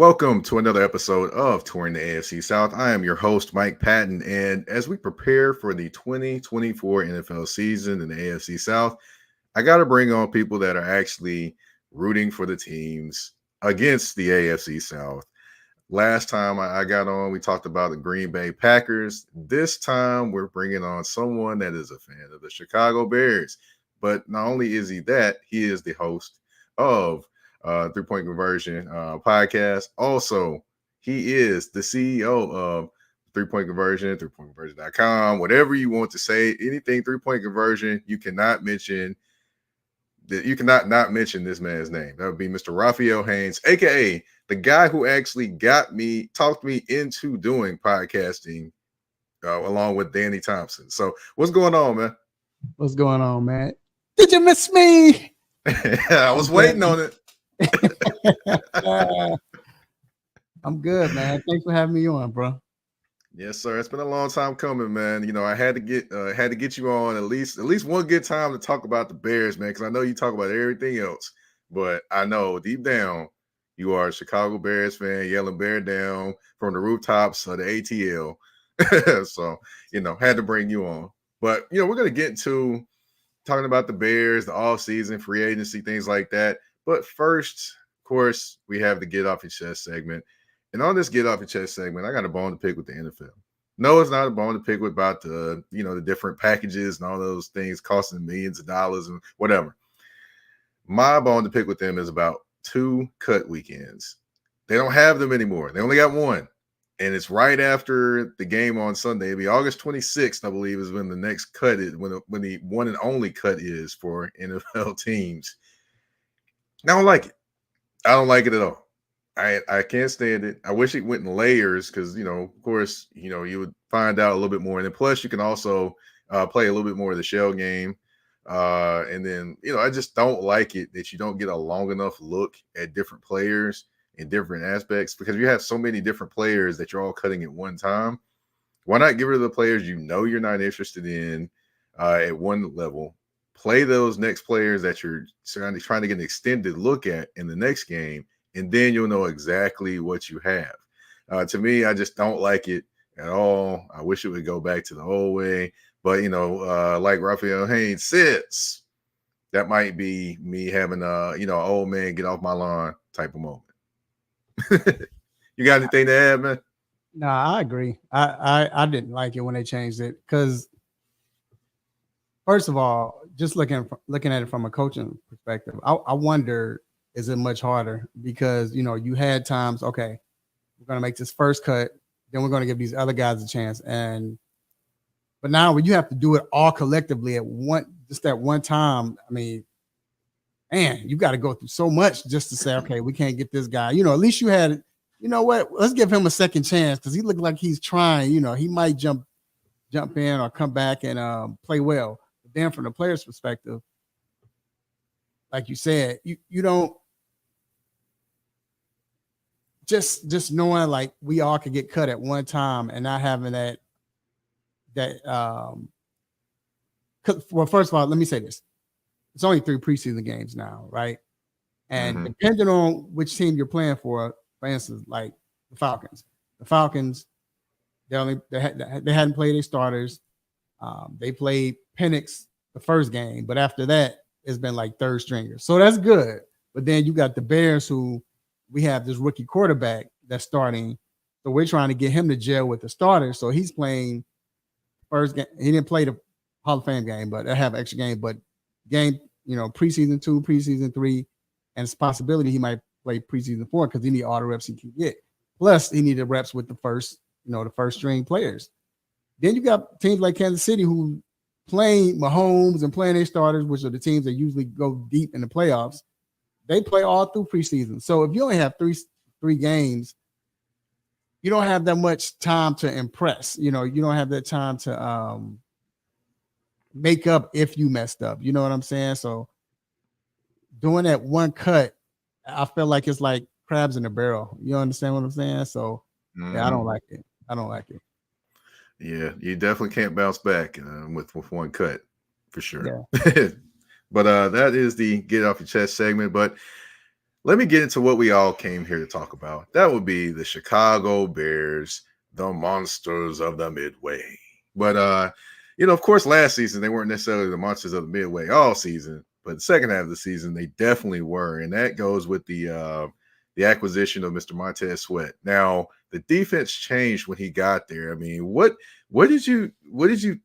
Welcome to another episode of Touring the AFC South. I am your host, Mike Patton, and as we prepare for the 2024 NFL season in the AFC South, I got to bring on people that are actually rooting for the teams against the AFC South. Last time I got on, we talked about the Green Bay Packers. This time, we're bringing on someone that is a fan of the Chicago Bears. But not only is he that, he is the host of Three-Point Conversion podcast. Also, he is the CEO of Three-Point Conversion, threepointconversion.com, whatever you want to say, anything three-point conversion, you cannot mention not mention this man's name. That would be Mr. Raphael Haynes, aka the guy who actually talked me into doing podcasting along with Danny Thompson. So what's going on, man? What's going on, man? Did you miss me? I was waiting on it. I'm good, man. Thanks for having me on, bro. Yes, sir. It's been a long time coming, man. You know, I had to get you on at least one good time to talk about the Bears, man, because I know you talk about everything else, but I know deep down you are a Chicago Bears fan, yelling "Bear down" from the rooftops of the ATL. So, had to bring you on. But we're gonna get into talking about the Bears, the offseason, free agency, things like that. But first, of course, we have the Get Off Your Chest segment. And on this Get Off Your Chest segment, I got a bone to pick with the NFL. No, it's not a bone to pick with about the, the different packages and all those things costing millions of dollars and whatever. My bone to pick with them is about 2 cut weekends. They don't have them anymore. They only got one. And it's right after the game on Sunday. It'll be August 26th, I believe, is when the next cut is, when the one and only cut is for NFL teams. I don't like it. I don't like it at all. I can't stand it. I wish it went in layers because, of course, you would find out a little bit more. And then plus you can also play a little bit more of the shell game. And then, I just don't like it that you don't get a long enough look at different players in different aspects because you have so many different players that you're all cutting at one time. Why not get rid of the players you're not interested in at one level? Play those next players that you're trying to get an extended look at in the next game, and then you'll know exactly what you have. To me, I just don't like it at all. I wish it would go back to the old way. But, like Raphael Haynes says, that might be me having old man get off my lawn type of moment. You got anything to add, man? No, I agree. I didn't like it when they changed it because, first of all, just looking at it from a coaching perspective, I wonder, is it much harder? Because, you had times, okay, we're going to make this first cut, then we're going to give these other guys a chance. But now when you have to do it all collectively at one time, I mean, man, you got to go through so much just to say, okay, we can't get this guy. At least you had, let's give him a second chance because he looked like he's trying. He might jump in or come back and play well. But then from the player's perspective, like you said, you don't just knowing like we all could get cut at one time and not having that. Well, first of all, let me say this. It's only 3 preseason games now, right? And depending on which team you're playing for instance, like the Falcons, they hadn't played their starters. They played Penix the first game, but after that, it's been like third stringers. So that's good. But then you got the Bears who we have this rookie quarterback that's starting. So we're trying to get him to gel with the starters. So he's playing first game. He didn't play the Hall of Fame game, but I have an extra game. But game, preseason 2, preseason 3, and it's a possibility he might play preseason 4 because he need all the reps he can get. Plus, he needed reps with the first string players. Then you got teams like Kansas City who playing Mahomes and playing their starters, which are the teams that usually go deep in the playoffs. They play all through preseason. So if you only have three games, you don't have that much time to impress. You don't have that time to make up if you messed up. You know what I'm saying? So doing that one cut, I feel like it's like crabs in a barrel. You understand what I'm saying? So yeah, I don't like it. Yeah, you definitely can't bounce back with one cut for sure. Yeah. But that is the Get Off Your Chest segment. But let me get into what we all came here to talk about. That would be the Chicago Bears, the monsters of the Midway. But of course, last season they weren't necessarily the monsters of the Midway all season, but the second half of the season they definitely were, and that goes with the acquisition of Mr. Montez Sweat. Now, the defense changed when he got there. I mean, what did you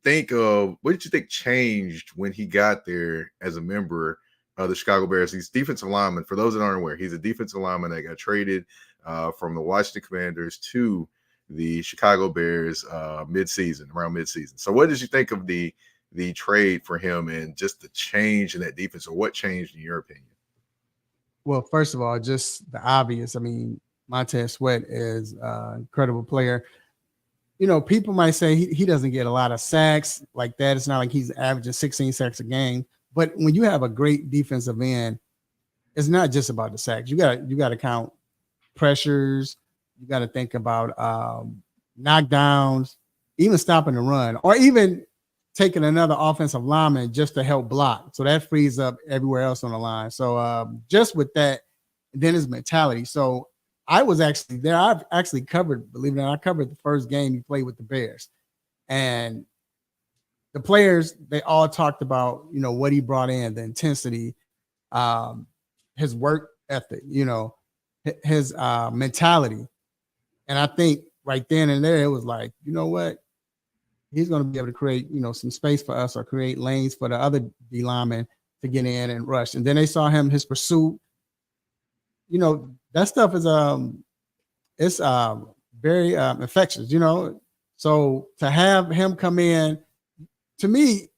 think of? What did you think changed when he got there as a member of the Chicago Bears? He's defensive lineman. For those that aren't aware, he's a defensive lineman that got traded from the Washington Commanders to the Chicago Bears around midseason. So what did you think of the trade for him and just the change in that defense, or what changed in your opinion? Well, first of all, just the obvious. I mean, Montez Sweat is an incredible player. People might say he doesn't get a lot of sacks like that. It's not like he's averaging 16 sacks a game. But when you have a great defensive end, it's not just about the sacks. You got to count pressures. You got to think about knockdowns, even stopping the run, or even taking another offensive lineman just to help block. So that frees up everywhere else on the line. So just with that, then his mentality. So I was actually there. I've actually covered, believe it or not, I covered the first game he played with the Bears. And the players, they all talked about, what he brought in, the intensity, his work ethic, his mentality. And I think right then and there, it was like, you know what? He's going to be able to create, some space for us or create lanes for the other D linemen to get in and rush. And then they saw his pursuit. That stuff is it's very infectious, So to have him come in, to me,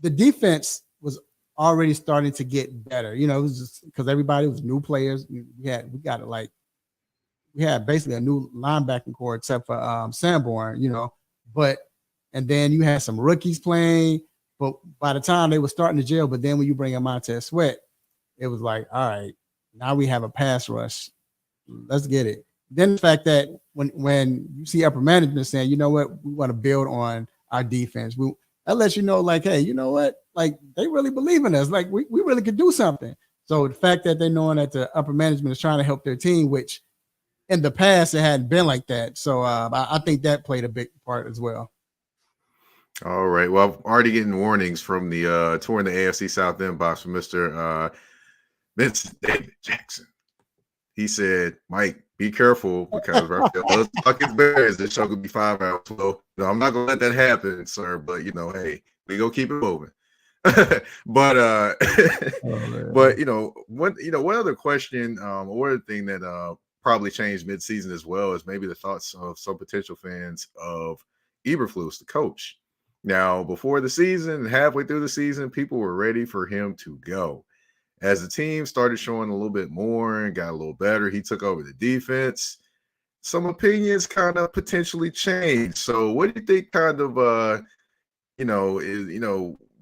the defense was already starting to get better. It was just because everybody was new players. We had basically a new linebacking core except for Sanborn, and then you had some rookies playing, but by the time they were starting to gel, but then when you bring in Montez Sweat, it was like, all right, now we have a pass rush. Let's get it. Then the fact that when you see upper management saying, you know what, we want to build on our defense, that lets you know, like, hey, you know what, like they really believe in us, like we really could do something. So the fact that they're knowing that the upper management is trying to help their team, which in the past it hadn't been like that. So I think that played a big part as well. All right. Well, I'm already getting warnings from the touring the AFC South inbox from Mr. Vincent David Jackson. He said, Mike, be careful because Raphael does talk his Bears. This show could be 5 hours. Well, I'm not gonna let that happen, sir. But hey, we go keep it moving. But one other question, one other thing that probably changed midseason as well is maybe the thoughts of some potential fans of Eberflus, the coach. Now, before the season, halfway through the season, people were ready for him to go. As the team started showing a little bit more and got a little better, he took over the defense. Some opinions kind of potentially changed. So what do you think kind of, did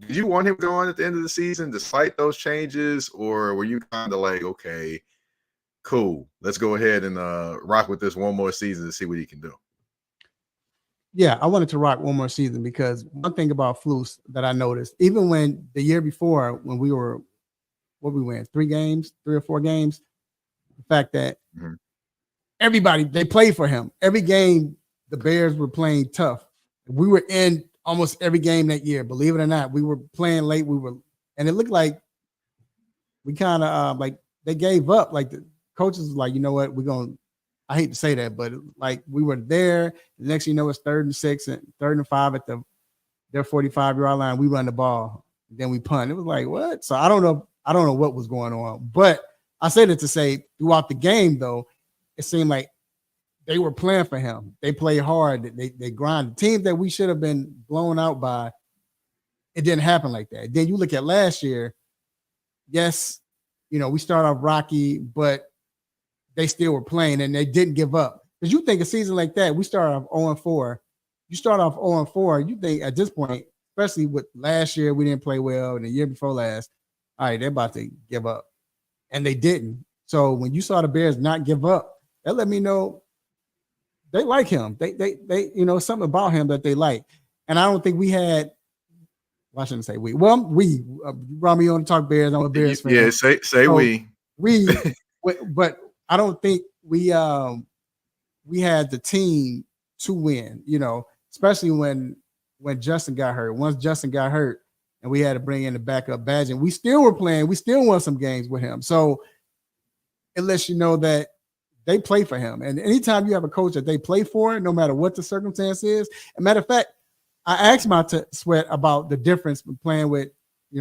you want him going at the end of the season despite those changes? Or were you kind of like, okay, cool, let's go ahead and rock with this one more season to see what he can do? Yeah, I wanted to rock one more season because one thing about Flus that I noticed, even when the year before, when we were, what we win, 3 or 4 games, the fact that everybody, they played for him. Every game, the Bears were playing tough. We were in almost every game that year. Believe it or not, we were playing late. And it looked like we kind of like they gave up. Like the coaches was like, you know what, I hate to say that, but like we were there. The next, it's 3rd and 6 and 3rd and 5 at their 45-yard line. We run the ball, then we punt. It was like, what? So I don't know what was going on. But I said it to say throughout the game, though, it seemed like they were playing for him. They played hard. They grinded. Teams that we should have been blown out by, it didn't happen like that. Then you look at last year, yes, we start off rocky, but they still were playing and they didn't give up. Because you think a season like that, we start off 0-4. You start off 0-4, you think at this point, especially with last year, we didn't play well, and the year before last, all right, they're about to give up. And they didn't. So when you saw the Bears not give up, that let me know they like him. They something about him that they like. And I don't think we had, well, I shouldn't say we. Well, we brought me on to talk Bears. I'm a Bears fan. Yeah, say we. We, but I don't think we had the team to win, especially when Justin got hurt. Once Justin got hurt and we had to bring in the backup badge, and we still were playing, we still won some games with him. So it lets you know that they play for him. And anytime you have a coach that they play for, no matter what the circumstance is. As a matter of fact, I asked my Sweat about the difference between playing with,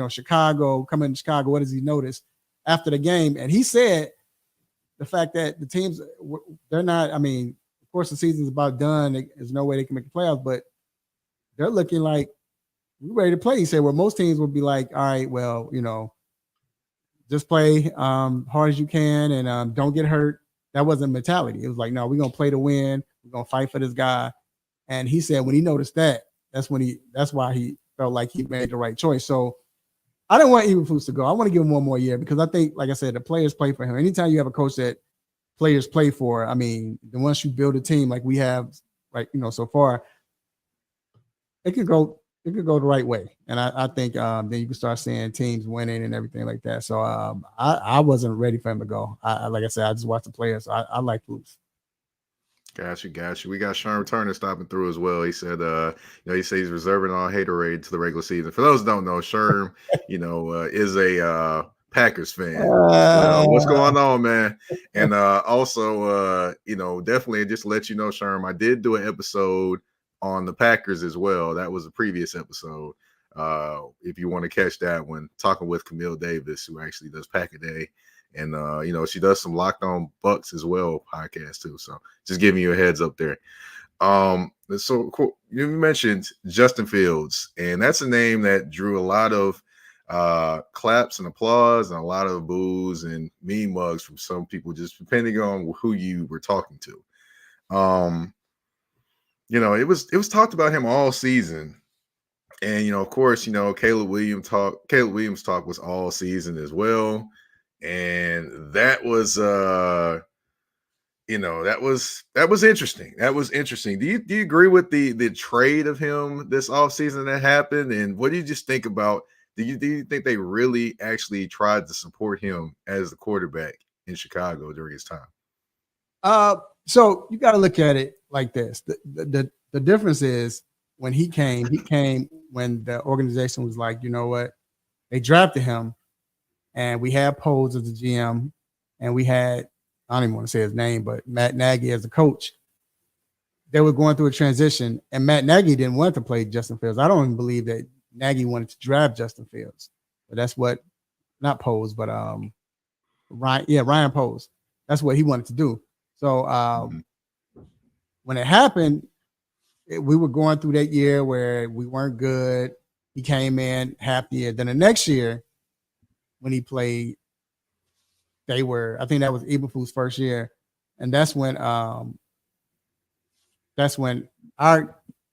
Chicago, coming to Chicago. What does he notice after the game? And he said the fact that the teams, they're not, of course, the season's about done. There's no way they can make the playoffs, but they're looking like we're ready to play. He said, well, most teams would be like, all right, well, just play hard as you can and don't get hurt. That wasn't mentality. It was like, no, we're going to play to win. We're going to fight for this guy. And he said when he noticed that, that's why he felt like he made the right choice. So I don't want Eberflus to go. I want to give him one more year because I think, like I said, the players play for him. Anytime you have a coach that players play for, then once you build a team like we have, so far, it could go the right way. And I think then you can start seeing teams winning and everything like that. So I wasn't ready for him to go. Like I said, I just watched the players. So I like Flus. Got you. We got Sherm Turner stopping through as well. He said, he says he's reserving all haterade to the regular season. For those who don't know, Sherm, is a Packers fan. What's going on, man? And also, definitely just to let you know, Sherm, I did do an episode on the Packers as well. That was a previous episode. If you want to catch that one, talking with Camille Davis, who actually does Packer Day. And, she does some Locked On Bucks as well podcast too. So just giving you a heads up there. So cool. You mentioned Justin Fields, and that's a name that drew a lot of claps and applause and a lot of boos and meme mugs from some people, just depending on who you were talking to. It was talked about him all season. And, of course, Caleb Williams talk was all season as well. And that was that was interesting. That was interesting. Do you agree with the trade of him this offseason that happened? And what do you just think about? Do you think they really actually tried to support him as the quarterback in Chicago during his time? So you got to look at it like this. The difference is when he came when the organization was like, you know what, they drafted him. And we had Poles as the GM, and we had, I don't even want to say his name, but Matt Nagy as the coach. They were going through a transition, and Matt Nagy didn't want to play Justin Fields. I don't even believe that Nagy wanted to draft Justin Fields. But that's what, not Poles, but Ryan Poles. That's what he wanted to do. So when it happened, we were going through that year where we weren't good. He came in happy. Then the next year, when he played, I think that was Eberflus' first year. And that's when our GM,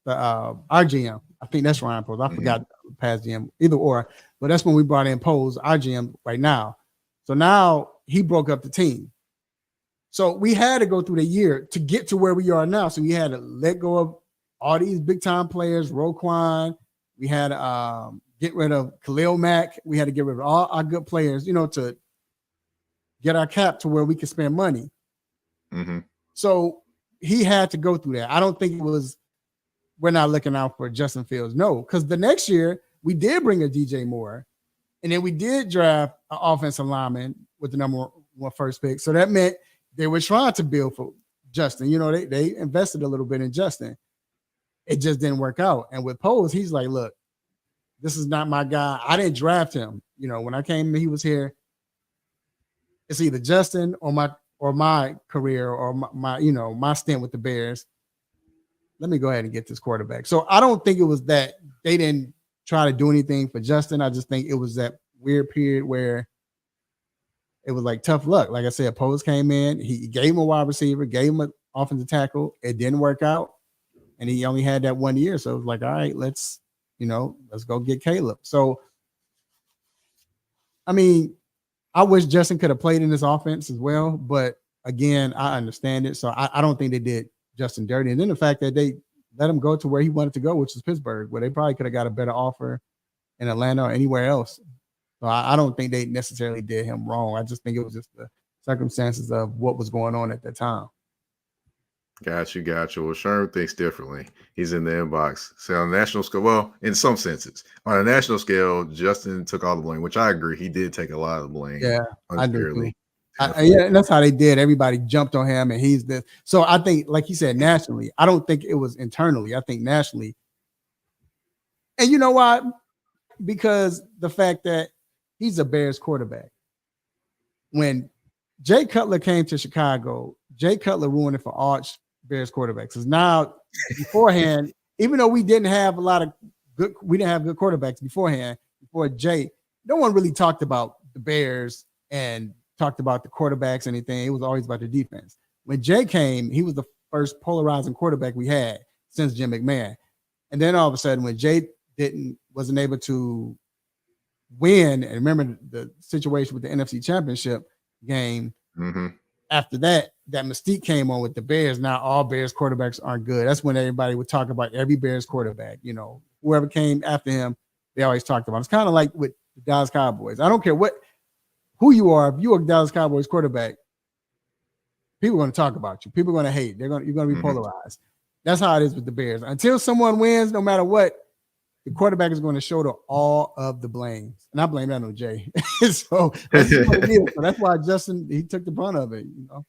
I think that's Ryan Poles. I forgot the past GM, either or, but that's when we brought in Poles, our GM right now. So now he broke up the team. So we had to go through the year to get to where we are now. So we had to let go of all these big time players, Roquan. We had to get rid of Khalil Mack. We had to get rid of all our good players, to get our cap to where we could spend money. Mm-hmm. So he had to go through that. I don't think it was, we're not looking out for Justin Fields. No, because the next year we did bring a DJ Moore, and then we did draft an offensive lineman with the number one first pick. So that meant they were trying to build for Justin. They invested a little bit in Justin. It just didn't work out. And with Poles, he's like, look, this is not my guy. I didn't draft him. When I came, he was here. It's either Justin or my career or my stint with the Bears. Let me go ahead and get this quarterback. So I don't think it was that they didn't try to do anything for Justin. I just think it was that weird period where it was like tough luck. Like I said, Poles came in. He gave him a wide receiver, gave him an offensive tackle. It didn't work out. And he only had that 1 year. So it was like, all right, let's go get Caleb. So, I wish Justin could have played in this offense as well. But again, I understand it. So I don't think they did Justin dirty. And then the fact that they let him go to where he wanted to go, which is Pittsburgh, where they probably could have got a better offer in Atlanta or anywhere else. So I don't think they necessarily did him wrong. I just think it was just circumstances of what was going on at that time. Got you. Well, Sherm thinks differently. He's in the inbox. So on a national scale, well, in some senses, on a national scale, Justin took all the blame, which I agree. He did take a lot of the blame. Yeah, I do too. Yeah, and that's how they did. Everybody jumped on him, and he's this. So I think, like he said, nationally, I don't think it was internally. I think nationally. And you know why? Because the fact that he's a Bears quarterback. When Jay Cutler came to Chicago, Jay Cutler ruined it for all Bears quarterbacks. Because now, beforehand, even though we didn't have good quarterbacks beforehand, before Jay, no one really talked about the Bears and talked about the quarterbacks, anything. It was always about the defense. When Jay came, he was the first polarizing quarterback we had since Jim McMahon. And then all of a sudden, when Jay wasn't able to win, and remember the situation with the NFC Championship game, after that mystique came on with the Bears. Now all Bears quarterbacks aren't good. That's when everybody would talk about every Bears quarterback. You know, whoever came after him, they always talked about. It's kind of like with the Dallas Cowboys. I don't care who you are. If you're a Dallas Cowboys quarterback, people are going to talk about you. People are going to hate. You're going to be polarized. That's how it is with the Bears. Until someone wins, no matter what, the quarterback is going to shoulder all of the blame. And I blame that on Jay. So that's why Justin, he took the brunt of it, you know.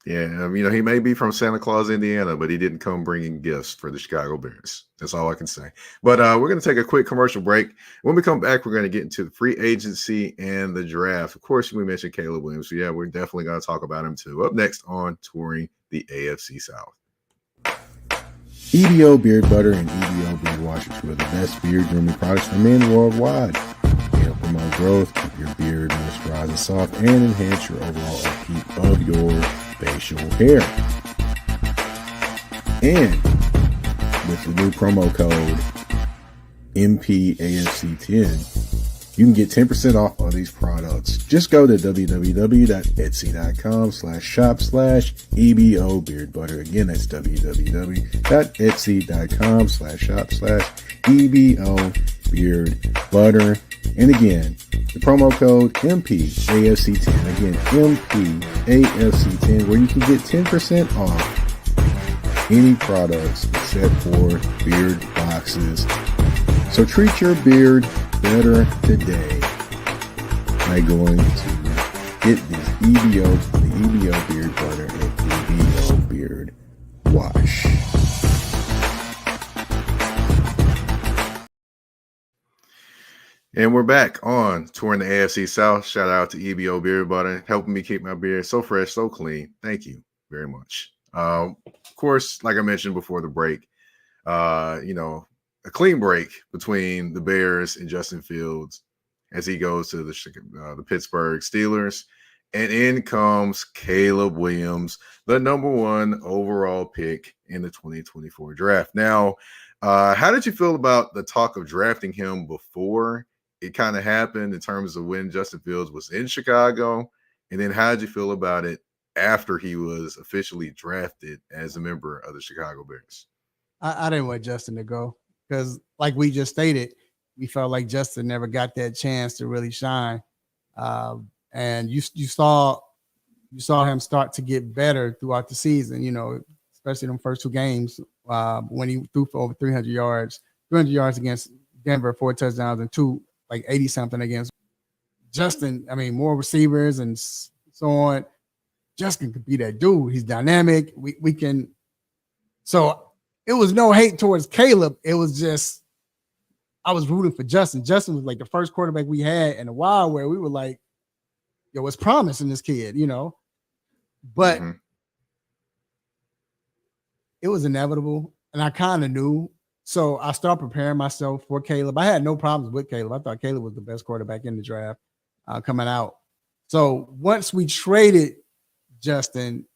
Yeah, you know, he may be from Santa Claus, Indiana, but he didn't come bringing gifts for the Chicago Bears. That's all I can say. But we're going to take a quick commercial break. When we come back, we're going to get into the free agency and the draft. Of course, we mentioned Caleb Williams. So, yeah, we're definitely going to talk about him, too. Up next on Touring the AFC South. EBO Beard Butter and EBO Beard Wash are two of the best beard grooming products for men worldwide. They help promote growth, keep your beard moisturized and soft, and enhance your overall upkeep of your facial hair. And with the new promo code MPAFC10, you can get 10% off of these products. Just go to www.etsy.com/shop/EBO Beard Butter. Again, that's www.etsy.com/shop/EBO Beard Butter. And again, the promo code MPAFC10. Again, MPAFC10, where you can get 10% off any products except for beard boxes. So treat your beard better today by going to get this the EBO Beard Butter and EBO Beard Wash. And we're back on Touring the AFC South. Shout out to EBO Beard Butter, helping me keep my beard so fresh, so clean. Thank you very much. Of course, like I mentioned before the break, you know, a clean break between the Bears and Justin Fields as he goes to the Pittsburgh Steelers. And in comes Caleb Williams, the number 1 overall pick in the 2024 draft. Now, how did you feel about the talk of drafting him before it kind of happened in terms of when Justin Fields was in Chicago? And then how did you feel about it after he was officially drafted as a member of the Chicago Bears? I didn't want Justin to go because, like we just stated, we felt like Justin never got that chance to really shine. And you saw him start to get better throughout the season, you know, especially in the first 2 games when he threw for over 300 yards against Denver, 4 touchdowns, and 2 like 80-something against Justin. I mean, more receivers and so on. Justin could be that dude. He's dynamic. We can. So it was no hate towards Caleb. It was just I was rooting for Justin. Justin was like the first quarterback we had in a while where we were like, yo, what's promising this kid, you know? But it was inevitable, and I kind of knew. So I started preparing myself for Caleb. I had no problems with Caleb. I thought Caleb was the best quarterback in the draft coming out. So once we traded Justin,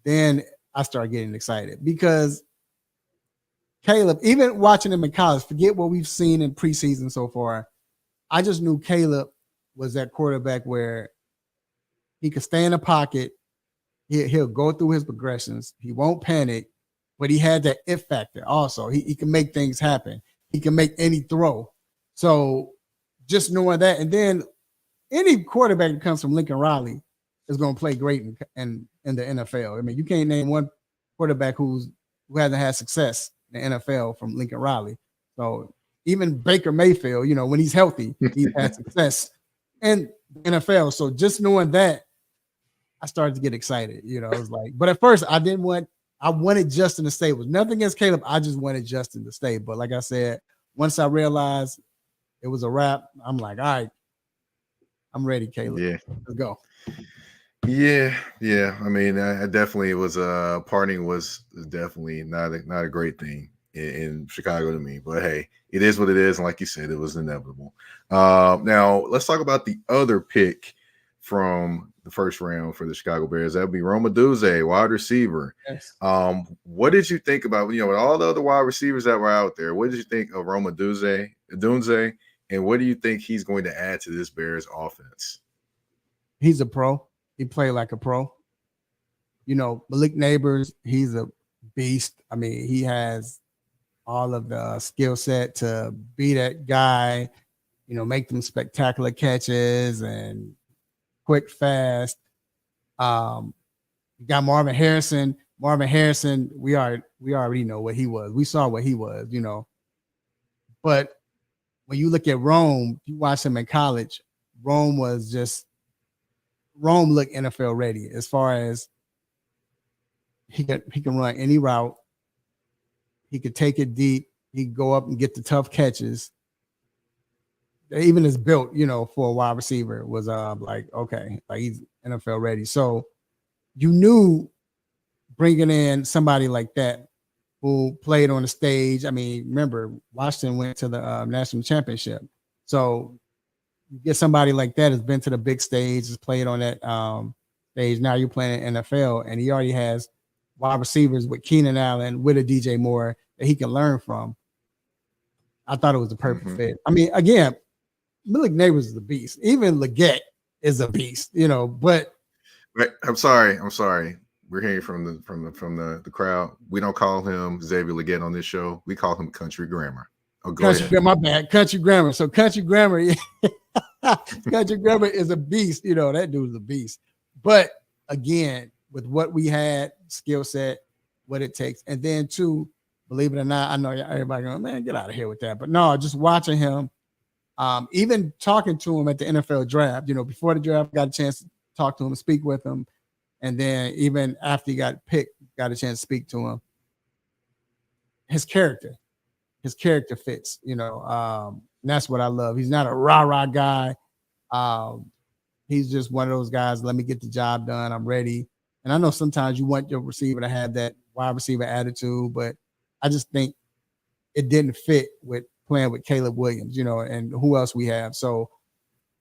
then I started getting excited because Caleb, even watching him in college, forget what we've seen in preseason so far, I just knew Caleb was that quarterback where he could stay in the pocket. He'll go through his progressions. He won't panic, but he had that it factor also. He can make things happen. He can make any throw. So just knowing that, and then any quarterback that comes from Lincoln Riley, is going to play great in the NFL. I mean, you can't name one quarterback who hasn't had success in the NFL from Lincoln Riley. So even Baker Mayfield, you know, when he's healthy, he's had success in the NFL. So just knowing that, I started to get excited. You know, it was like, but at first I wanted Justin to stay. It was nothing against Caleb. I just wanted Justin to stay. But like I said, once I realized it was a wrap, I'm like, all right, I'm ready, Caleb. Yeah. Let's go. Yeah. I mean, I definitely, it was parting was definitely not a great thing in Chicago to me. But hey, it is what it is. And like you said, it was inevitable. Now let's talk about the other pick from the first round for the Chicago Bears. That would be Rome Odunze, wide receiver. Yes. What did you think about, you know, with all the other wide receivers that were out there? What did you think of Rome Odunze, and what do you think he's going to add to this Bears offense? He's a pro. He played like a pro. You know, Malik Neighbors, he's a beast. I mean, he has all of the skill set to be that guy, you know, make them spectacular catches and quick, fast. You got Marvin Harrison. Marvin Harrison, we already know what he was. We saw what he was, you know. But when you look at Rome, you watch him in college, Rome looked NFL ready as far as he can run any route. He could take it deep. He could go up and get the tough catches. Even his built, you know, for a wide receiver was like, okay, like he's NFL ready. So you knew bringing in somebody like that who played on the stage. I mean, remember, Washington went to the national championship. So you get somebody like that has been to the big stage, has played on that stage. Now you're playing in NFL, and he already has wide receivers with Keenan Allen, with a DJ Moore that he can learn from. I thought it was a perfect fit. I mean, again, Malik Neighbors is a beast. Even Leggett is a beast, you know. But I'm sorry. We're hearing from the crowd. We don't call him Xavier Leggett on this show. We call him Country Grammar. Oh, go ahead. My bad. Country Grammar. So Country Grammar, Country Grammar is a beast. You know, that dude's a beast. But again, with what we had, skill set, what it takes, and then too, believe it or not, I know everybody going, man, get out of here with that. But no, just watching him, even talking to him at the NFL draft, you know, before the draft, got a chance to talk to him, speak with him. And then even after he got picked, got a chance to speak to him. His character fits, you know. And that's what I love. He's not a rah-rah guy. He's just one of those guys, let me get the job done. I'm ready. And I know sometimes you want your receiver to have that wide receiver attitude, but I just think it didn't fit with playing with Caleb Williams, you know, and who else we have. So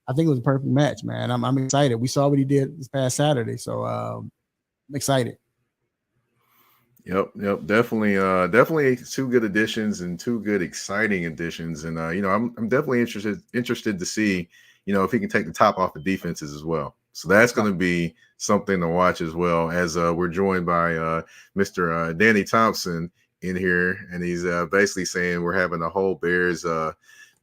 I think it was a perfect match, man. I'm excited. We saw what he did this past Saturday, so I'm excited. Yep. Definitely two good additions and two good exciting additions. And you know, I'm definitely interested to see, you know, if he can take the top off the defenses as well. So that's going to be something to watch as well, as we're joined by Mr. Danny Thompson in here, and he's basically saying we're having a whole Bears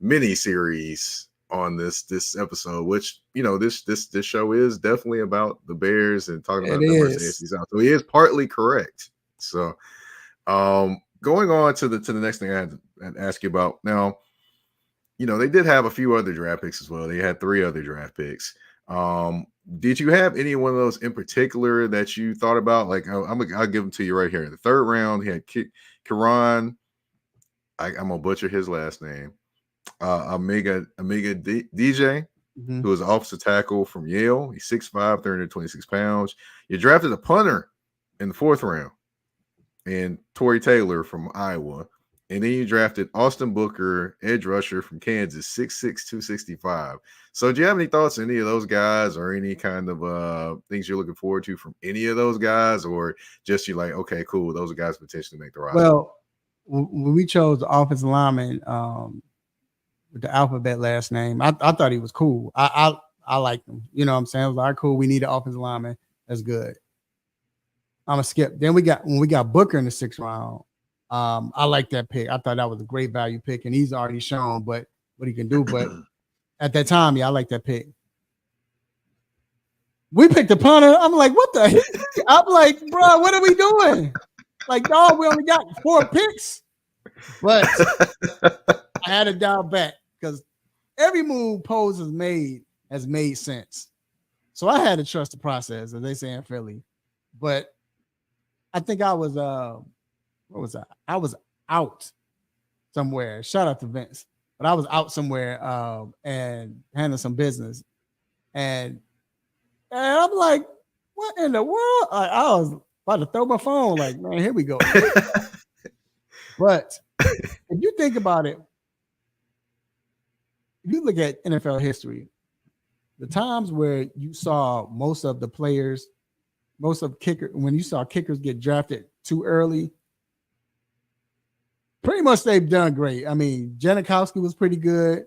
mini series on this episode, which, you know, this show is definitely about the Bears and talking about them versus AFC South. So he is partly correct. So going on to the next thing I had to ask you about. Now, you know, they did have a few other draft picks as well. They had 3 other draft picks. Did you have any one of those in particular that you thought about? Like, I'll give them to you right here. In the 3rd round, he had Karan. I'm gonna butcher his last name. Omega DJ, who was an offensive tackle from Yale. He's 6'5", 326 pounds. You drafted a punter in the 4th round, and Torrey Taylor from Iowa. And then you drafted Austin Booker, edge rusher from Kansas, 6'6", 265. So do you have any thoughts on any of those guys, or any kind of things you're looking forward to from any of those guys, or just you're like, okay, cool, those are guys potentially make the roster? Well, when we chose the offensive lineman with the alphabet last name, I thought he was cool. I liked him. You know what I'm saying? I was like, cool, we need an offensive lineman. That's good. I'm going to skip. Then when we got Booker in the 6th round, I like that pick. I thought that was a great value pick, and he's already shown what he can do. But at that time, I like that pick. We picked the punter. I'm like, what the heck? I'm like, bro, what are we doing? Like, dog, we only got 4 picks. But I had to dial back because every move Pose has made sense. So I had to trust the process, as they say in Philly. But I think I was what was I? I was out somewhere. Shout out to Vince. But I was out somewhere and handling some business. And I'm like, what in the world? I was about to throw my phone, like, man, here we go. But if you think about it, if you look at NFL history, the times where you saw most of the players, when you saw kickers get drafted too early, pretty much they've done great. I mean, Janikowski was pretty good.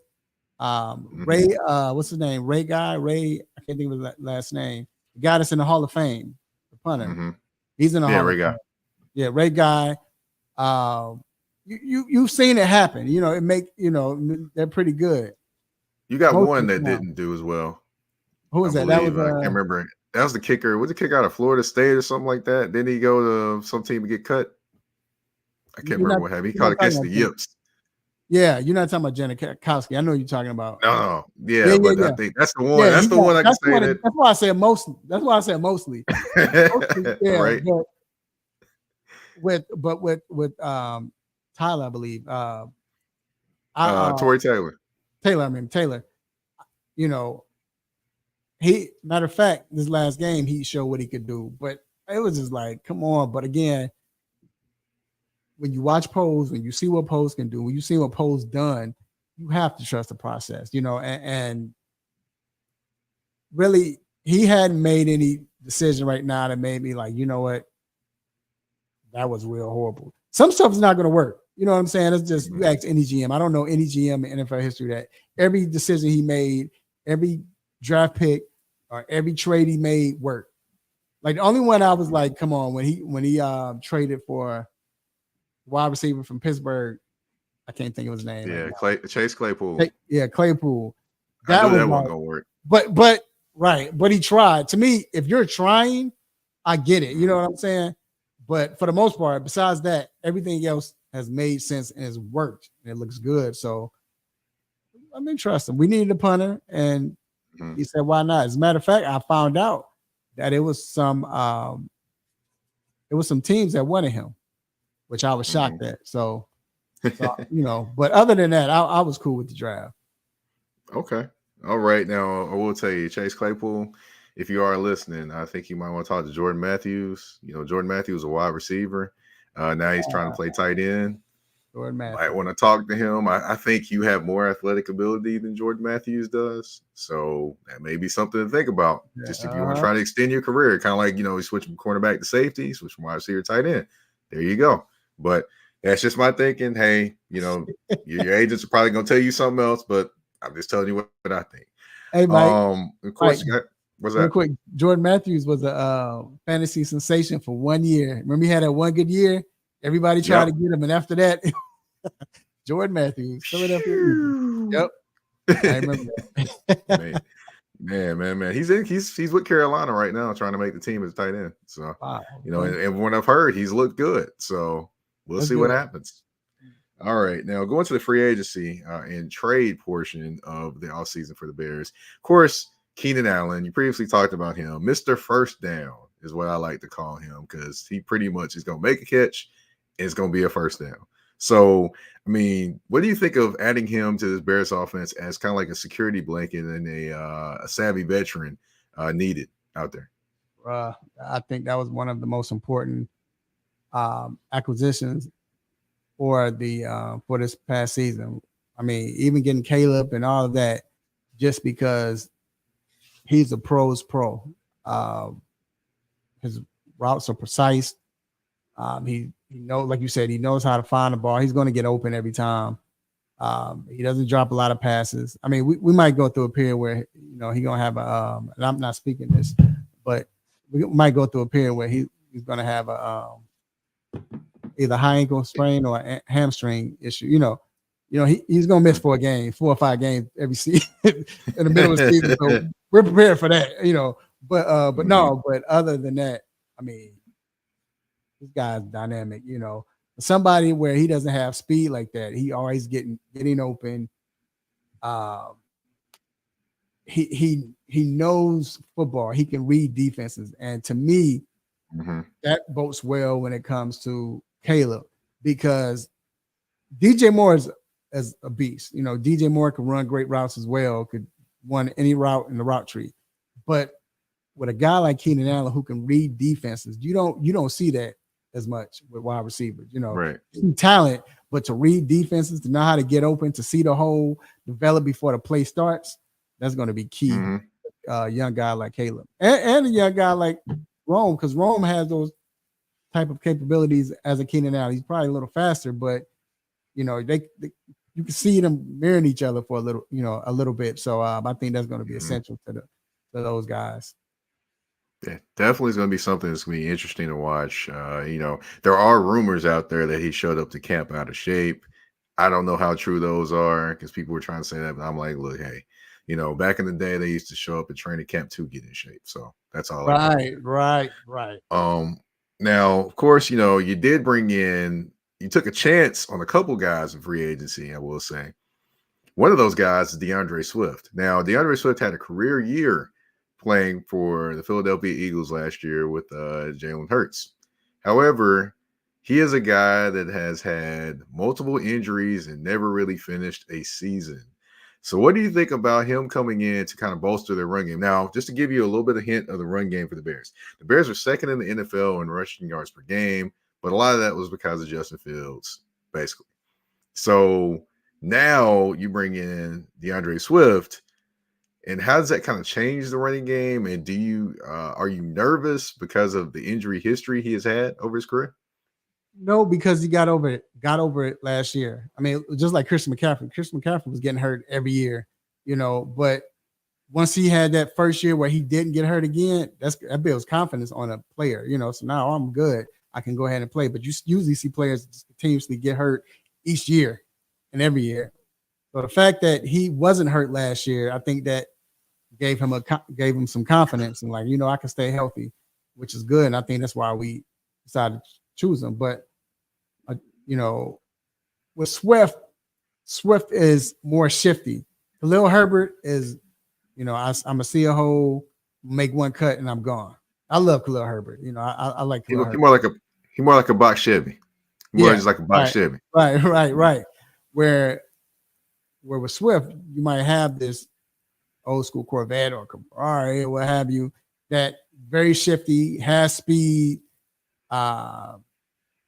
Ray, what's his name? Ray, I can't think of his last name. He got us in the Hall of Fame, the punter. Mm-hmm. He's in the Hall Ray of Guy. Fame. Yeah, Ray Guy. You've seen it happen. You know, they're pretty good. You got one that didn't do as well. Who was that? That was I can't remember. That was the kicker. Was the kicker out of Florida State or something like that? Didn't he go to some team to get cut? I can't remember what happened. He caught against the Yips. Yeah, you're not talking about Janikowski. I know you're talking about. No, yeah, but I think that's the one. Yeah, that's the one I can say that. That's why I said mostly. That's why I said mostly. Yeah, right. With Tyler, I believe. Torrey Taylor. Taylor. You know, matter of fact, this last game he showed what he could do, but it was just like, come on. But again, when you watch Pose, when you see what Pose can do, when you see what Pose done, you have to trust the process, you know, and really he hadn't made any decision right now that made me like, you know what, that was real horrible. Some stuff is not going to work. You know what I'm saying? It's just, you ask any GM. I don't know any GM in NFL history that every decision he made, every draft pick or every trade he made worked. Like the only one I was like, come on, when he traded for wide receiver from Pittsburgh, I can't think of his name. Yeah, right Chase Claypool. Claypool. That wasn't gonna work. But right, but he tried. To me, if you're trying, I get it. You know what I'm saying? But for the most part, besides that, everything else has made sense and has worked and it looks good. So I mean, trust him. We needed a punter, and he said, "Why not?" As a matter of fact, I found out that it was some teams that wanted him, which I was shocked at. So you know, but other than that, I was cool with the draft. Okay. All right. Now, I will tell you, Chase Claypool, if you are listening, I think you might want to talk to Jordan Matthews. You know, Jordan Matthews is a wide receiver. Now he's trying to play tight end. Jordan Matthews. Might want to talk to him. I think you have more athletic ability than Jordan Matthews does. So that may be something to think about. Yeah. Just if you want to try to extend your career, kind of like, you know, you switch from cornerback to safety, switch from wide receiver to tight end. There you go. But that's just my thinking. Hey, you know, your agents are probably going to tell you something else, but I'm just telling you what I think. Hey, Mike. Of course, Mike, what's that? Real quick, Jordan Matthews was a fantasy sensation for 1 year. Remember, he had that one good year. Everybody tried to get him, and after that, Jordan Matthews, Philadelphia. Yep, I remember that. Man. He's with Carolina right now, trying to make the team as tight end. So you know, and when I've heard, he's looked good. So we'll see what happens. All right, now going to the free agency and trade portion of the offseason for the Bears. Of course, Keenan Allen, you previously talked about him. Mr. First Down is what I like to call him because he pretty much is going to make a catch and it's going to be a first down. So, I mean, what do you think of adding him to this Bears offense as kind of like a security blanket and a savvy veteran needed out there? I think that was one of the most important acquisitions for this past season. I mean, even getting Caleb and all of that, just because he's a pro's pro. His routes are precise. He knows, like you said, he knows how to find the ball. He's going to get open every time. He doesn't drop a lot of passes. I mean, we might go through a period where, you know, he's going to have and I'm not speaking this, but we might go through a period where he's going to have either high ankle sprain or a hamstring issue. You know, he's going to miss 4 or 5 games every season in the middle of the season. So we're prepared for that, you know. But no, but other than that, I mean, this guy's dynamic, you know. Somebody where he doesn't have speed like that, he always getting open. Um, he knows football. He can read defenses, and to me, that bodes well when it comes to Caleb because DJ Moore is a beast. You know, DJ Moore can run great routes as well. Could run any route in the route tree, but with a guy like Keenan Allen who can read defenses, you don't see that as much with wide receivers. You know, right? Talent, but to read defenses, to know how to get open, to see the hole, develop before the play starts. That's going to be key. Young guy like Caleb and a young guy like Rome, because Rome has those type of capabilities as a Keenan Allen. He's probably a little faster, but you know they you can see them mirroring each other for a little bit. So I think that's going to be essential to those guys. Yeah, definitely is going to be something that's going to be interesting to watch. You know, there are rumors out there that he showed up to camp out of shape. I don't know how true those are because people were trying to say that, but I'm like, look, hey, you know, back in the day, they used to show up at training camp to get in shape. So that's all. Right. Now, of course, you know, you took a chance on a couple guys in free agency, I will say. One of those guys is DeAndre Swift. Now, DeAndre Swift had a career year playing for the Philadelphia Eagles last year with Jalen Hurts. However, he is a guy that has had multiple injuries and never really finished a season. So what do you think about him coming in to kind of bolster their run game? Now, just to give you a little bit of hint of the run game for the Bears. The Bears are second in the NFL in rushing yards per game, but a lot of that was because of Justin Fields, basically. So now you bring in DeAndre Swift, and how does that kind of change the running game? And do you are you nervous because of the injury history he has had over his career? No, because he got over it last year. I mean, just like Christian McCaffrey. Christian McCaffrey was getting hurt every year, you know, but once he had that first year where he didn't get hurt again, that builds confidence on a player, you know. So now I'm good. I can go ahead and play. But you usually see players just continuously get hurt each year and every year. So the fact that he wasn't hurt last year, I think that gave him some confidence and like, you know, I can stay healthy, which is good. And I think that's why we decided to choose him. But you know, with Swift is more shifty. Khalil Herbert is, you know, I'm gonna see a hole, make one cut, and I'm gone. I love Khalil Herbert. You know, I like Khalil Herbert. He more like a box Chevy. Just like a box Chevy. Right. Where with Swift, you might have this old school Corvette or Ferrari or what have you, that very shifty, has speed.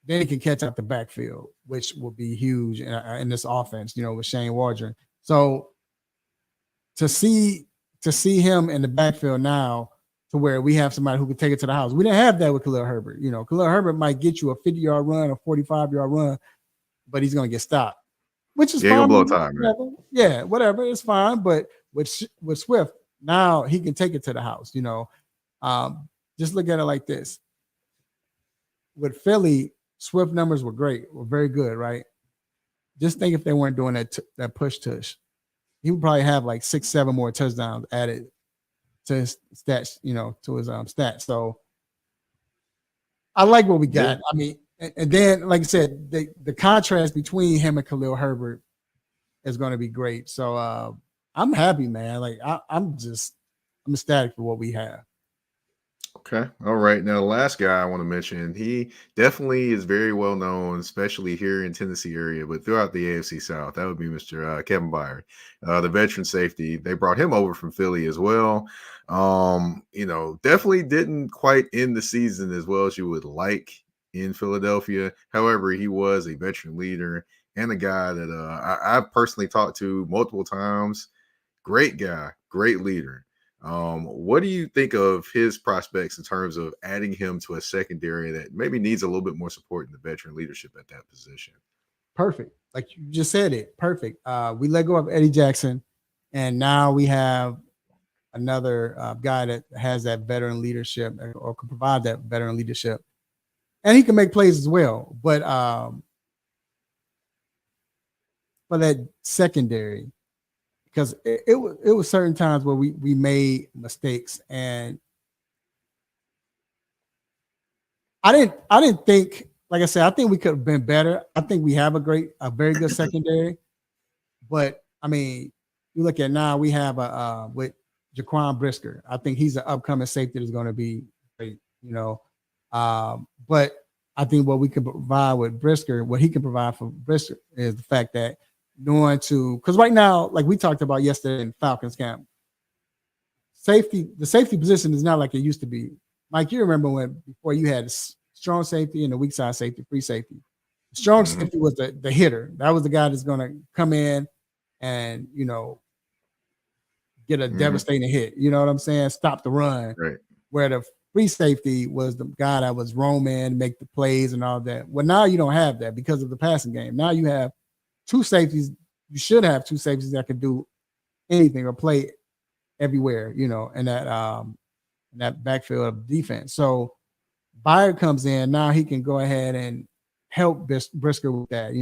Then he can catch out the backfield, which will be huge in this offense, you know, with Shane Waldron. So to see him in the backfield now to where we have somebody who can take it to the house. We didn't have that with Khalil Herbert. You know, Khalil Herbert might get you a 50-yard run, a 45-yard run, but he's going to get stopped, which is fine. Gonna blow time, man. Yeah, whatever. It's fine. But with Swift, now he can take it to the house, you know. Just look at it like this. With Philly, Swift numbers were very good, right? Just think if they weren't doing that push tush, he would probably have like 6-7 more touchdowns added to his stats, you know, to his stats. So I like what we got. Yeah. I mean, and then like I said, the contrast between him and Khalil Herbert is going to be great. So I'm happy, man. Like I'm ecstatic for what we have. Okay. All right. Now, the last guy I want to mention, he definitely is very well known, especially here in Tennessee area, but throughout the AFC South. That would be Mr. Kevin Byard, the veteran safety. They brought him over from Philly as well. You know, definitely didn't quite end the season as well as you would like in Philadelphia. However, he was a veteran leader and a guy that I've personally talked to multiple times. Great guy, great leader. What do you think of his prospects in terms of adding him to a secondary that maybe needs a little bit more support in the veteran leadership at that position? Perfect. Like you just said it. Perfect. We let go of Eddie Jackson, and now we have another guy that has that veteran leadership or can provide that veteran leadership. And he can make plays as well. But for that secondary, because it was certain times where we made mistakes, and I didn't think, like I said, I think we could have been better. I think we have a very good secondary. But I mean, you look at now, we have with Jaquan Brisker. I think he's an upcoming safety that's going to be great, but I think what we can provide with Brisker, what he can provide for Brisker is the fact that because right now, like we talked about yesterday in Falcons camp, the safety position is not like it used to be. Mike, you remember before you had a strong safety and a weak side safety, free safety. The strong safety was the hitter. That was the guy that's going to come in and, get a devastating hit. You know what I'm saying? Stop the run. Right. Where the free safety was the guy that was roaming, make the plays and all that. Well, now you don't have that because of the passing game. Now you have two safeties. You should have two safeties that can do anything or play everywhere, in that backfield of defense. So Byard comes in. Now he can go ahead and help Brisker with that,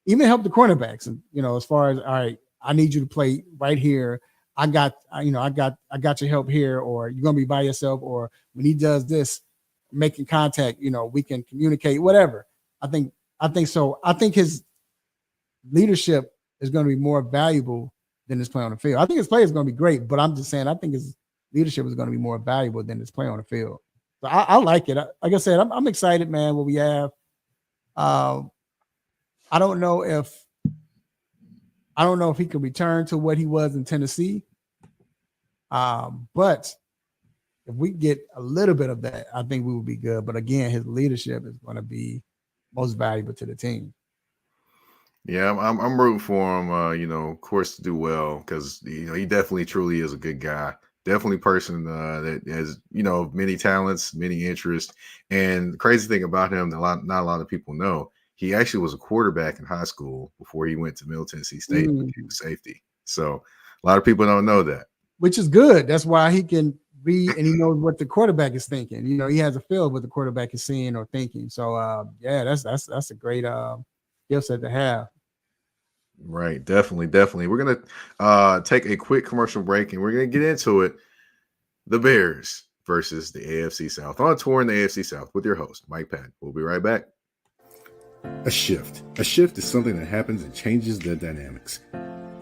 even help the cornerbacks. And, as far as, all right, I need you to play right here. I got your help here, or you're going to be by yourself, or when he does this, making contact, we can communicate, whatever. I think so. I think his leadership is going to be more valuable than his play on the field. I think his play is going to be great, but I'm just saying, I think his leadership is going to be more valuable than his play on the field. So I like it. Like I said, I'm excited, man, what we have. I don't know if he can return to what he was in Tennessee. But if we get a little bit of that, I think we will be good. But again, his leadership is going to be most valuable to the team. Yeah, I'm rooting for him. Of course, to do well because he definitely truly is a good guy. Definitely person that has many talents, many interests. And the crazy thing about him that not a lot of people know, he actually was a quarterback in high school before he went to Middle Tennessee State and became a safety. So a lot of people don't know that. Which is good. That's why he can read and he knows what the quarterback is thinking. He has a feel of what the quarterback is seeing or thinking. So that's a great skill set to have. Right, definitely. We're gonna take a quick commercial break and we're gonna get into it. The Bears versus the AFC South on tour in the AFC South with your host, Mike Patton. We'll be right back. A shift. A shift is something that happens and changes the dynamics.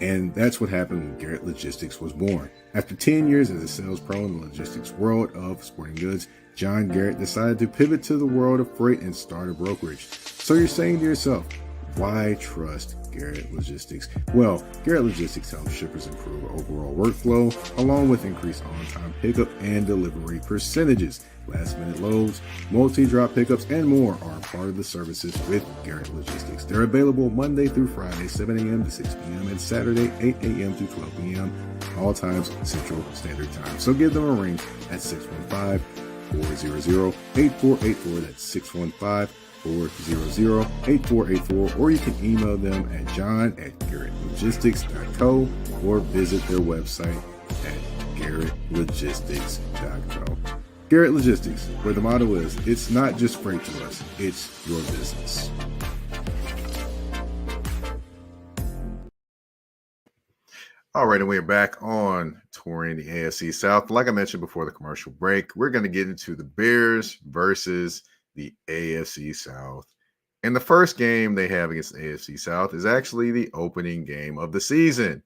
And that's what happened when Garrett Logistics was born. After 10 years as a sales pro in the logistics world of sporting goods, John Garrett decided to pivot to the world of freight and start a brokerage. So you're saying to yourself, why trust Garrett Logistics? Well, Garrett Logistics helps shippers improve overall workflow, along with increased on-time pickup and delivery percentages. Last-minute loads, multi-drop pickups, and more are part of the services with Garrett Logistics. They're available Monday through Friday, 7 a.m. to 6 p.m., and Saturday, 8 a.m. to 12 p.m., all times Central Standard Time. So give them a ring at 615-400-8484. That's 615-400-8484, or you can email them at john@garrettlogistics.co or visit their website at garrettlogistics.co. Garrett Logistics, where the motto is, it's not just freight to us, it's your business. All right, and we're back on touring the AFC South. Like I mentioned before the commercial break, we're going to get into the Bears versus the AFC South. And the first game they have against the AFC South is actually the opening game of the season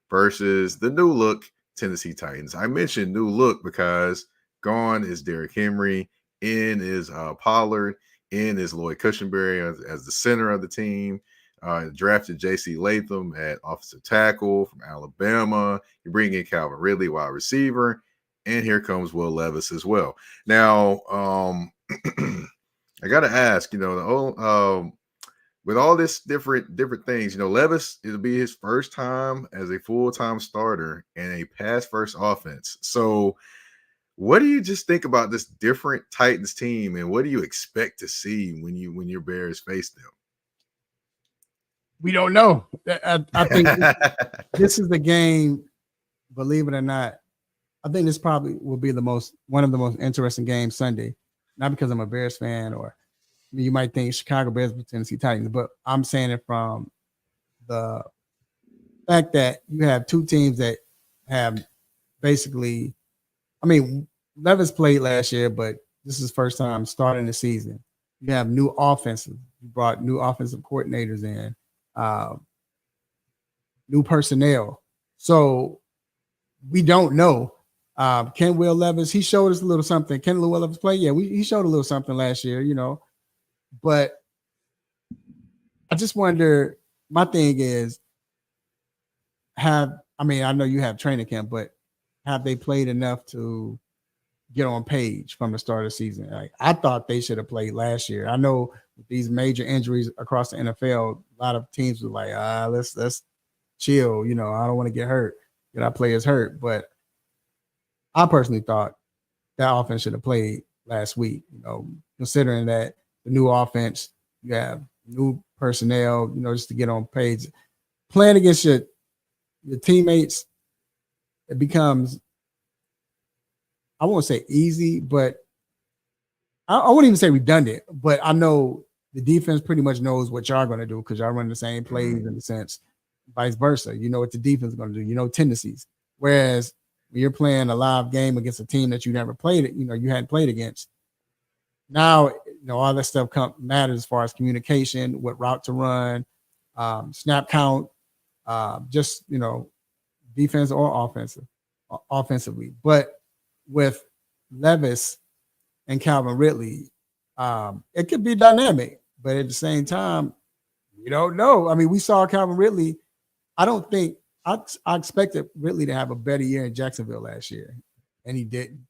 versus the new look Tennessee Titans. I mentioned new look because gone is Derrick Henry, in is Pollard, in is Lloyd Cushenberry as the center of the team. Drafted J.C. Latham at offensive tackle from Alabama. You bring in Calvin Ridley, wide receiver, and here comes Will Levis as well. Now, I got to ask, with all this different things, Levis, it'll be his first time as a full-time starter in a pass-first offense. So what do you just think about this different Titans team, and what do you expect to see when your Bears face them? We don't know. I think this is the game, believe it or not. I think this probably will be one of the most interesting games Sunday. Not because I'm a Bears fan, or you might think Chicago Bears with Tennessee Titans, but I'm saying it from the fact that you have two teams that have basically, Levis played last year, but this is first time starting the season. You have new offenses. You brought new offensive coordinators in, new personnel. So we don't know. Can Will Levis, he showed us a little something. Can Will Levis play? Yeah, he showed a little something last year, But I just wonder, my thing is, I know you have training camp, but have they played enough to get on page from the start of the season? Like, I thought they should have played last year. I know with these major injuries across the NFL, a lot of teams were like, let's chill. I don't want to get hurt. Get our players hurt. But I personally thought that offense should have played last week, considering that the new offense, you have new personnel, just to get on page. Playing against your teammates, it becomes, I won't say easy, but I wouldn't even say redundant, but I know the defense pretty much knows what y'all going to do because y'all run the same plays in a sense, vice versa. You know what the defense is going to do, tendencies. Whereas when you're playing a live game against a team that you never played, you hadn't played against. Now, all that stuff matters as far as communication, what route to run, snap count, just, defense or offensively. But with Levis and Calvin Ridley, it could be dynamic, but at the same time, we don't know. I mean, we saw Calvin Ridley. I don't think I expected Ridley to have a better year in Jacksonville last year, and he didn't.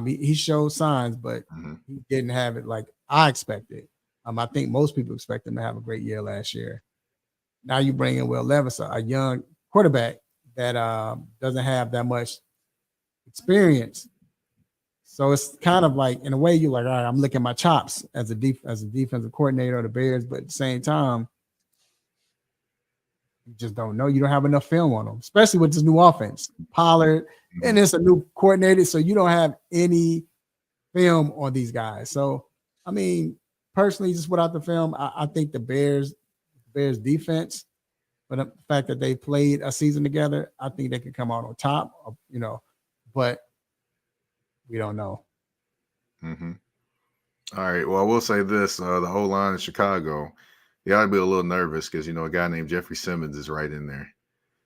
He showed signs, but he didn't have it like I expected. I think most people expect him to have a great year last year. Now you bring in Will Levis, a young quarterback that doesn't have that much experience. So it's kind of like, in a way, you're like, all right, I'm licking my chops as a defensive coordinator of the Bears, but at the same time, you just don't know. You don't have enough film on them, especially with this new offense. Pollard, and it's a new coordinator, so you don't have any film on these guys. So, I mean, personally, just without the film, I think the Bears defense, but the fact that they played a season together, I think they could come out on top, but we don't know. Mm-hmm. All right. Well, I will say this: the whole line in Chicago, you ought to be a little nervous because a guy named Jeffrey Simmons is right in there.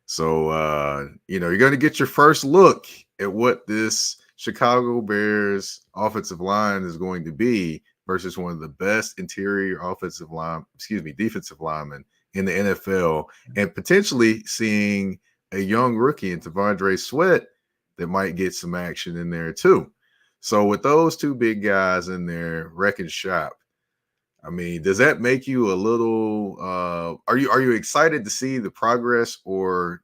So you're going to get your first look at what this Chicago Bears offensive line is going to be versus one of the best interior defensive linemen in the NFL, and potentially seeing a young rookie in T'Vondre Sweat that might get some action in there too. So with those two big guys in there wrecking shop, I mean, does that make you a little are you excited to see the progress or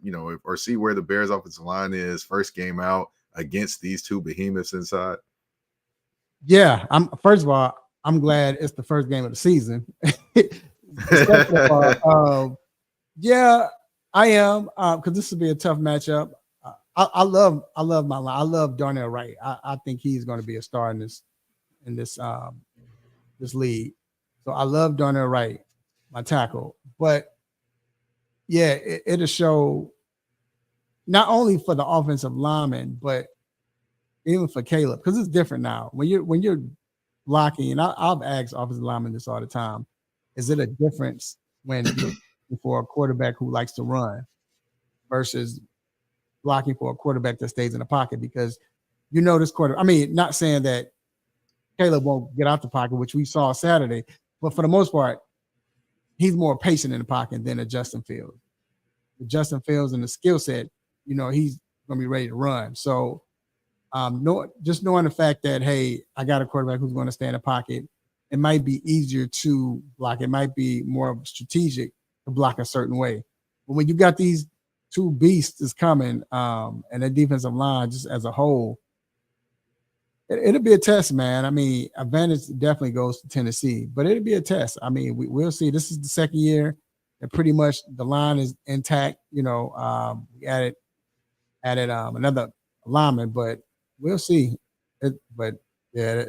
see where the Bears offensive line is first game out against these two behemoths inside? Yeah, first of all, I'm glad it's the first game of the season. Yeah, I am, because this will be a tough matchup. I love my line. I love Darnell Wright. I think he's going to be a star in this league. So I love Darnell Wright, my tackle. But yeah, it'll show not only for the offensive lineman, but even for Caleb, because it's different now. When you're blocking, and I've asked offensive linemen this all the time, is it a difference when for a quarterback who likes to run versus blocking for a quarterback that stays in the pocket? Because this quarter, I mean, not saying that Caleb won't get out the pocket, which we saw Saturday, but for the most part, he's more patient in the pocket than a Justin Fields. With Justin Fields and the skill set, he's going to be ready to run. So just knowing the fact that, hey, I got a quarterback who's going to stay in the pocket, it might be easier to block. It might be more strategic to block a certain way. But when you got these two beasts is coming, and the defensive line just as a whole, it'll be a test, man. I mean, advantage definitely goes to Tennessee, but it'll be a test. I mean, we'll see. This is the second year that pretty much the line is intact. We added another lineman, but we'll see. But yeah,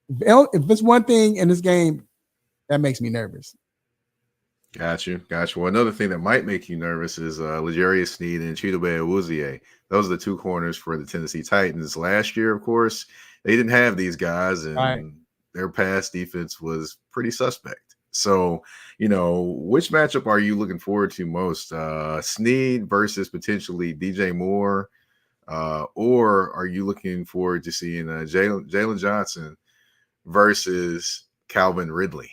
if it's one thing in this game that makes me nervous. Got you. Well, another thing that might make you nervous is L'Jarius Sneed and Chidobe Awuzie. Those are the two corners for the Tennessee Titans. Last year, of course, they didn't have these guys, Right. and their pass defense was pretty suspect. So, which matchup are you looking forward to most? Snead versus potentially DJ Moore, or are you looking forward to seeing Jalen Johnson versus Calvin Ridley?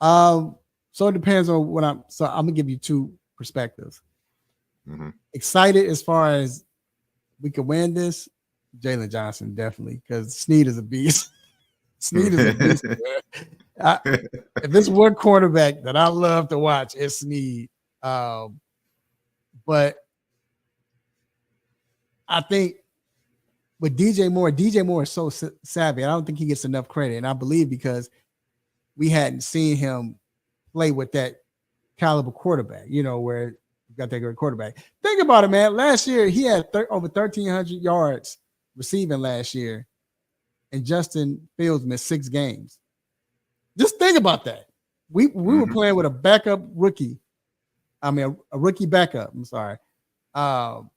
So it depends on what I'm gonna give you two perspectives. Mm-hmm. Excited as far as we could win this, Jalen Johnson definitely, because Snead is a beast. Snead is a beast. If there's one quarterback that I love to watch, it's Snead. But I think with DJ Moore is so savvy. I don't think he gets enough credit, and I believe because we hadn't seen him play with that caliber quarterback, where you got that great quarterback. Think about it, man. Last year, he had over 1,300 yards receiving last year, and Justin Fields missed 6 games. Just think about that. We were playing with a backup rookie. I mean, a rookie backup. I'm sorry. And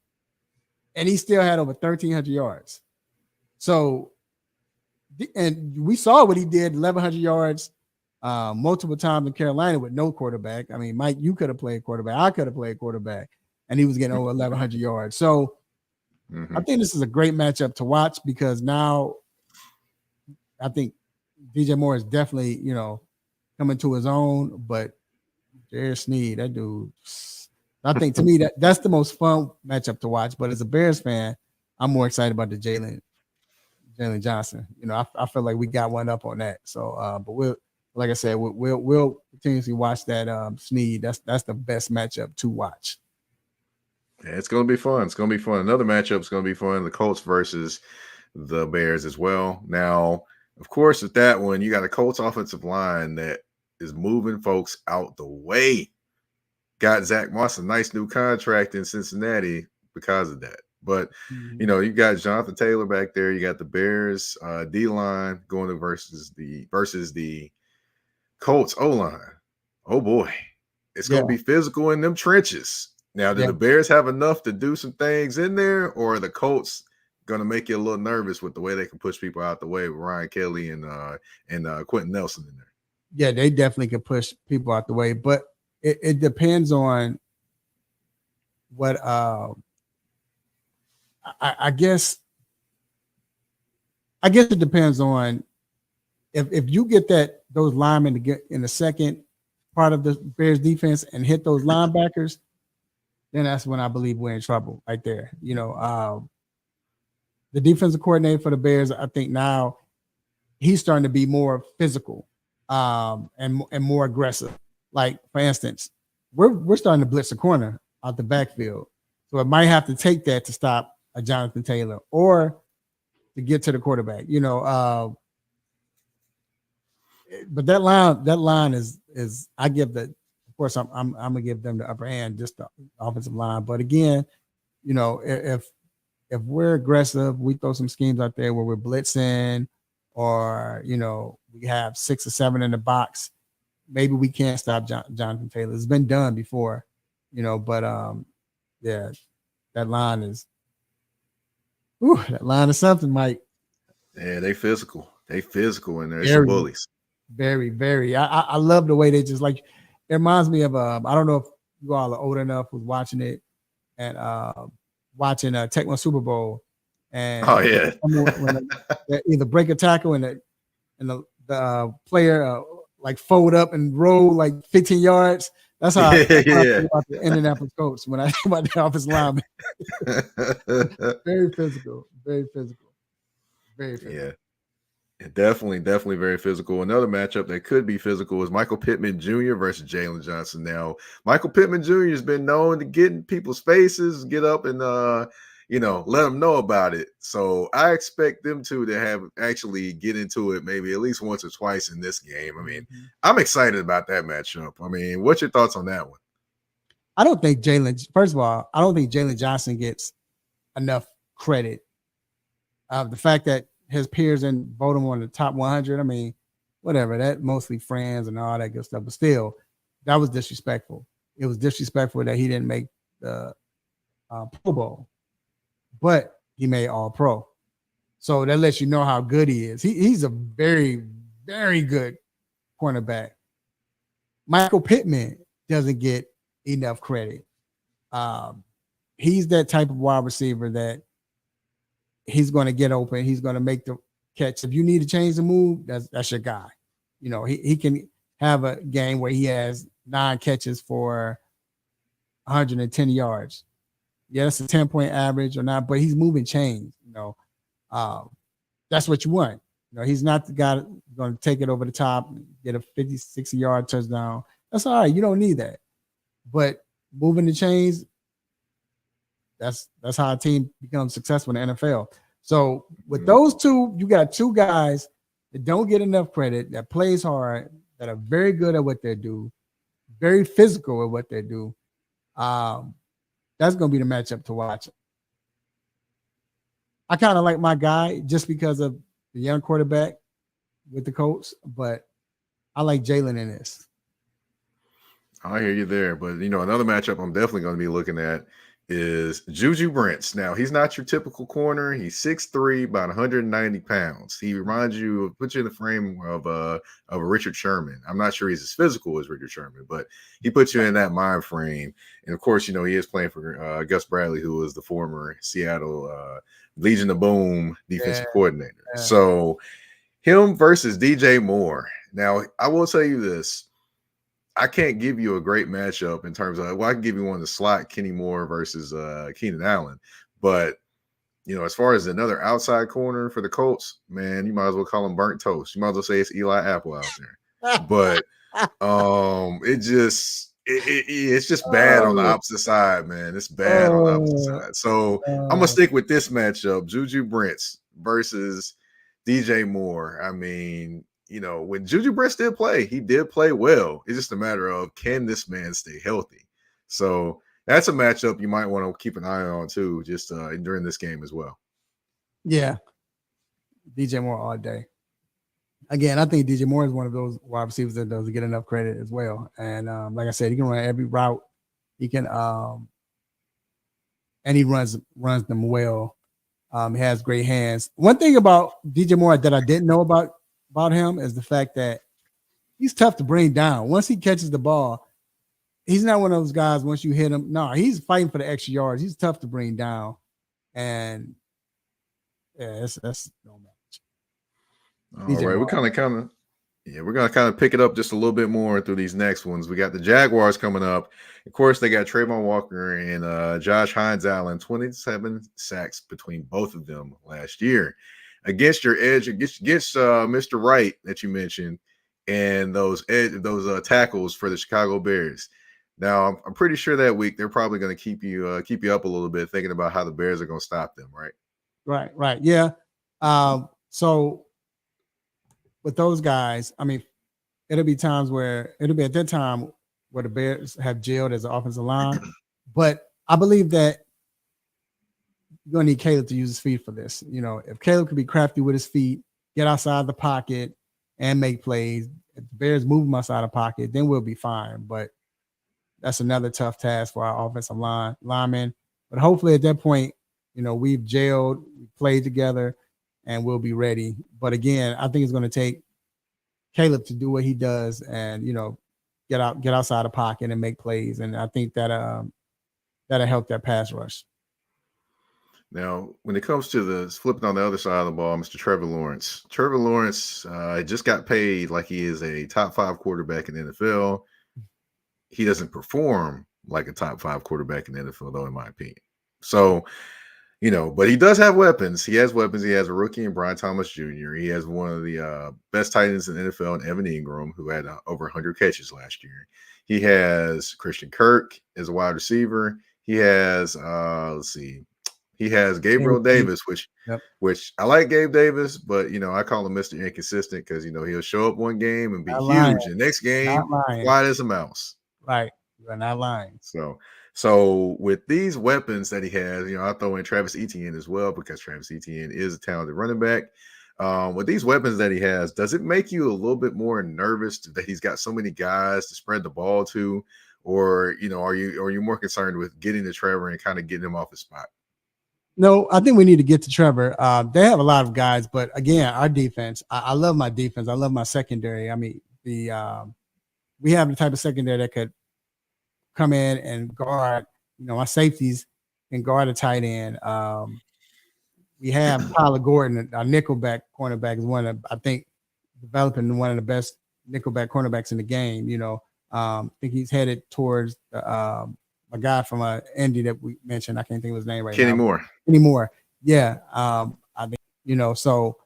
he still had over 1,300 yards. So, and we saw what he did, 1,100 yards multiple times in Carolina with no quarterback. I mean, Mike, you could have played quarterback. I could have played quarterback, and he was getting over 1,100 yards. So I think this is a great matchup to watch because now I think DJ Moore is definitely, coming to his own, but there's Snead, that dude. I think to me that's the most fun matchup to watch. But as a Bears fan, I'm more excited about the Jalen Johnson. I feel like we got one up on that. So, but like I said, we'll continuously watch that Snead. That's the best matchup to watch. Yeah, it's gonna be fun. It's gonna be fun. Another matchup is gonna be fun. The Colts versus the Bears as well. Now, of course, with that one, you got a Colts offensive line that is moving folks out the way. Got Zach Moss a nice new contract in Cincinnati because of that. But you got Jonathan Taylor back there. You got the Bears D line going versus the Colts O line. Oh boy, it's gonna be physical in them trenches. Now, do the Bears have enough to do some things in there, or are the Colts gonna make you a little nervous with the way they can push people out the way with Ryan Kelly and Quentin Nelson in there? Yeah, they definitely can push people out the way, but it depends on what I guess it depends on if you get those linemen to get in the second part of the Bears defense and hit those linebackers, then that's when I believe we're in trouble right there. The defensive coordinator for the Bears, I think now he's starting to be more physical and more aggressive. Like, for instance, we're starting to blitz the corner out the backfield. So it might have to take that to stop a Jonathan Taylor or to get to the quarterback, but that line is I give of course I'm gonna give them the upper hand, just the offensive line. But again, if we're aggressive, we throw some schemes out there where we're blitzing, or we have 6 or 7 in the box. Maybe we can't stop Jonathan Taylor. It's been done before, but that line is something, Mike. Yeah, they physical. They physical in there. Some bullies. Very, very. I love the way they just like. It reminds me of I don't know if you all are old enough was watching it and watching Tecmo Super Bowl. And oh yeah, when they either break a tackle and the player like fold up and roll like 15 yards. That's how I feel about the Indianapolis Colts when I think about the offensive lineman. Very physical, very physical, very physical. Yeah. Definitely very physical. Another matchup that could be physical is Michael Pittman Jr. versus Jalen Johnson. Now, Michael Pittman Jr. has been known to get in people's faces, get up and let them know about it. So I expect them to have actually get into it maybe at least once or twice in this game. I mean, I'm excited about that matchup. I mean, what's your thoughts on that one? I don't think Jalen Johnson gets enough credit. The fact that his peers didn't vote him on the top 100. I mean, whatever, that mostly friends and all that good stuff. But still, that was disrespectful. It was disrespectful that he didn't make the Pro Bowl, but he made All Pro. So that lets you know how good he is. He's a very, very good cornerback. Michael Pittman doesn't get enough credit. He's that type of wide receiver that he's going to get open. He's going to make the catch. If you need to change the move, that's your guy. You know, he can have a game where he has 9 catches for 110 yards. Yeah, that's a 10-point average or not, but he's moving chains. You know, that's what you want. You know, he's not the guy going to take it over the top, get a 50, 60-yard touchdown. That's all right. You don't need that. But moving the chains, that's how a team becomes successful in the NFL. So with those two, you got 2 guys that don't get enough credit, that plays hard, that are very good at what they do, very physical at what they do. That's going to be the matchup to watch. I kind of like my guy just because of the young quarterback with the Colts, but I like Jalen in this. I hear you there, but you know, another matchup I'm definitely going to be looking at is Juju Brents. Now, he's not your typical corner. He's 6'3", about 190 pounds. He reminds you, puts you in the frame of a Richard Sherman. I'm not sure he's as physical as Richard Sherman, but he puts you in that mind frame. And of course, you know, he is playing for Gus Bradley, who was the former Seattle Legion of Boom defensive coordinator. Yeah. So him versus DJ Moore. Now, I will tell you this. I can't give you a great matchup in terms of, well, I can give you one in the slot, Kenny Moore versus Keenan Allen. But, you know, as far as another outside corner for the Colts, man, you might as well call him burnt toast. You might as well say it's Eli Apple out there. But it's just bad on the opposite side, man. It's bad on the opposite side. So I'm going to stick with this matchup, Juju Brents versus DJ Moore. I mean, you know, when Juju Brents did play, he did play well. It's just a matter of, can this man stay healthy? So that's a matchup you might want to keep an eye on too, just during this game as well. Yeah. DJ Moore all day. Again, I think DJ Moore is one of those wide receivers that doesn't get enough credit as well. And like I said, he can run every route. He can and he runs them well. He has great hands. One thing about DJ Moore that I didn't know about him is the fact that he's tough to bring down. Once he catches the ball, he's not one of those guys, once you hit him, no, he's fighting for the extra yards. He's tough to bring down. And yeah, that's no match. All right, we're going to kind of pick it up just a little bit more through these next ones. We got the Jaguars coming up. Of course, they got Trayvon Walker and Josh Hines Allen, 27 sacks between both of them last year. Against your edge, against Mr. Wright that you mentioned, and those tackles for the Chicago Bears. Now, I'm pretty sure that week they're probably going to keep you up a little bit, thinking about how the Bears are going to stop them, right? Right, yeah. So with those guys, I mean, it'll be at that time where the Bears have jailed as an offensive line, but I believe that you're going to need Caleb to use his feet for this. You know, if Caleb could be crafty with his feet, get outside the pocket and make plays, if the Bears move him outside the pocket, then we'll be fine. But that's another tough task for our offensive linemen. But hopefully at that point, you know, we've gelled, we played together, and we'll be ready. But again, I think it's going to take Caleb to do what he does and, you know, get outside the pocket and make plays. And I think that'll help that pass rush. Now, when it comes to the flipping on the other side of the ball, Mr. Trevor Lawrence just got paid like he is a top 5 quarterback in the NFL. He doesn't perform like a top 5 quarterback in the NFL, though, in my opinion. So, you know, but he does have weapons. He has weapons. He has a rookie in Brian Thomas Jr. He has one of the best tight ends in the NFL in Evan Ingram, who had over 100 catches last year. He has Christian Kirk as a wide receiver. He has, he has Gabriel Davis, which I like Gabe Davis, but, you know, I call him Mr. Inconsistent because, you know, he'll show up one game and be huge. And next game, quiet as a mouse. Right. You're not lying. So with these weapons that he has, you know, I'll throw in Travis Etienne as well because Travis Etienne is a talented running back. With these weapons that he has, does it make you a little bit more nervous that he's got so many guys to spread the ball to? Or, you know, are you more concerned with getting to Trevor and kind of getting him off his spot? No, I think we need to get to Trevor. They have a lot of guys, but again, our defense. I love my defense. I love my secondary. I mean, we have the type of secondary that could come in and guard. Our safeties can guard a tight end. We have Tyler Gordon, our nickelback cornerback, is one of, I think, developing one of the best nickelback cornerbacks in the game. I think he's headed towards a guy from Indy that we mentioned. I can't think of his name right Kenny now. Moore. Kenny Moore. Yeah. I think, so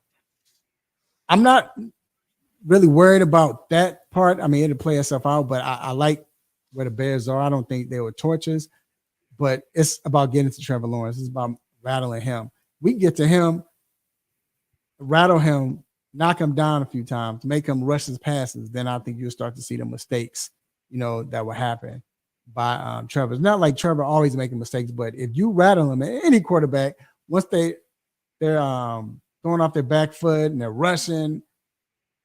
I'm not really worried about that part. I mean, it'll play itself out, but I like where the Bears are. I don't think they were torches, but it's about getting to Trevor Lawrence. It's about rattling him. We get to him, rattle him, knock him down a few times, make him rush his passes. Then I think you'll start to see the mistakes, that will happen by Trevor. It's not like Trevor always making mistakes, but if you rattle him, any quarterback, once they're throwing off their back foot and they're rushing,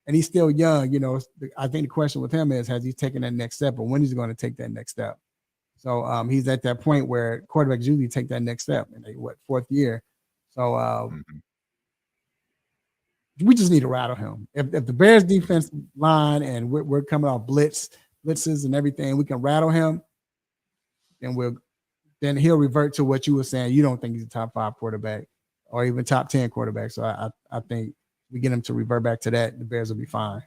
and he's still young, I think the question with him is, has he taken that next step, or when is he going to take that next step? So he's at that point where quarterbacks usually take that next step in fourth year. So we just need to rattle him. If the Bears defense line and we're coming off blitzes and everything, we can rattle him, then he'll revert to what you were saying. You don't think he's a top 5 quarterback or even top 10 quarterback. So I think we get him to revert back to that, the Bears will be fine.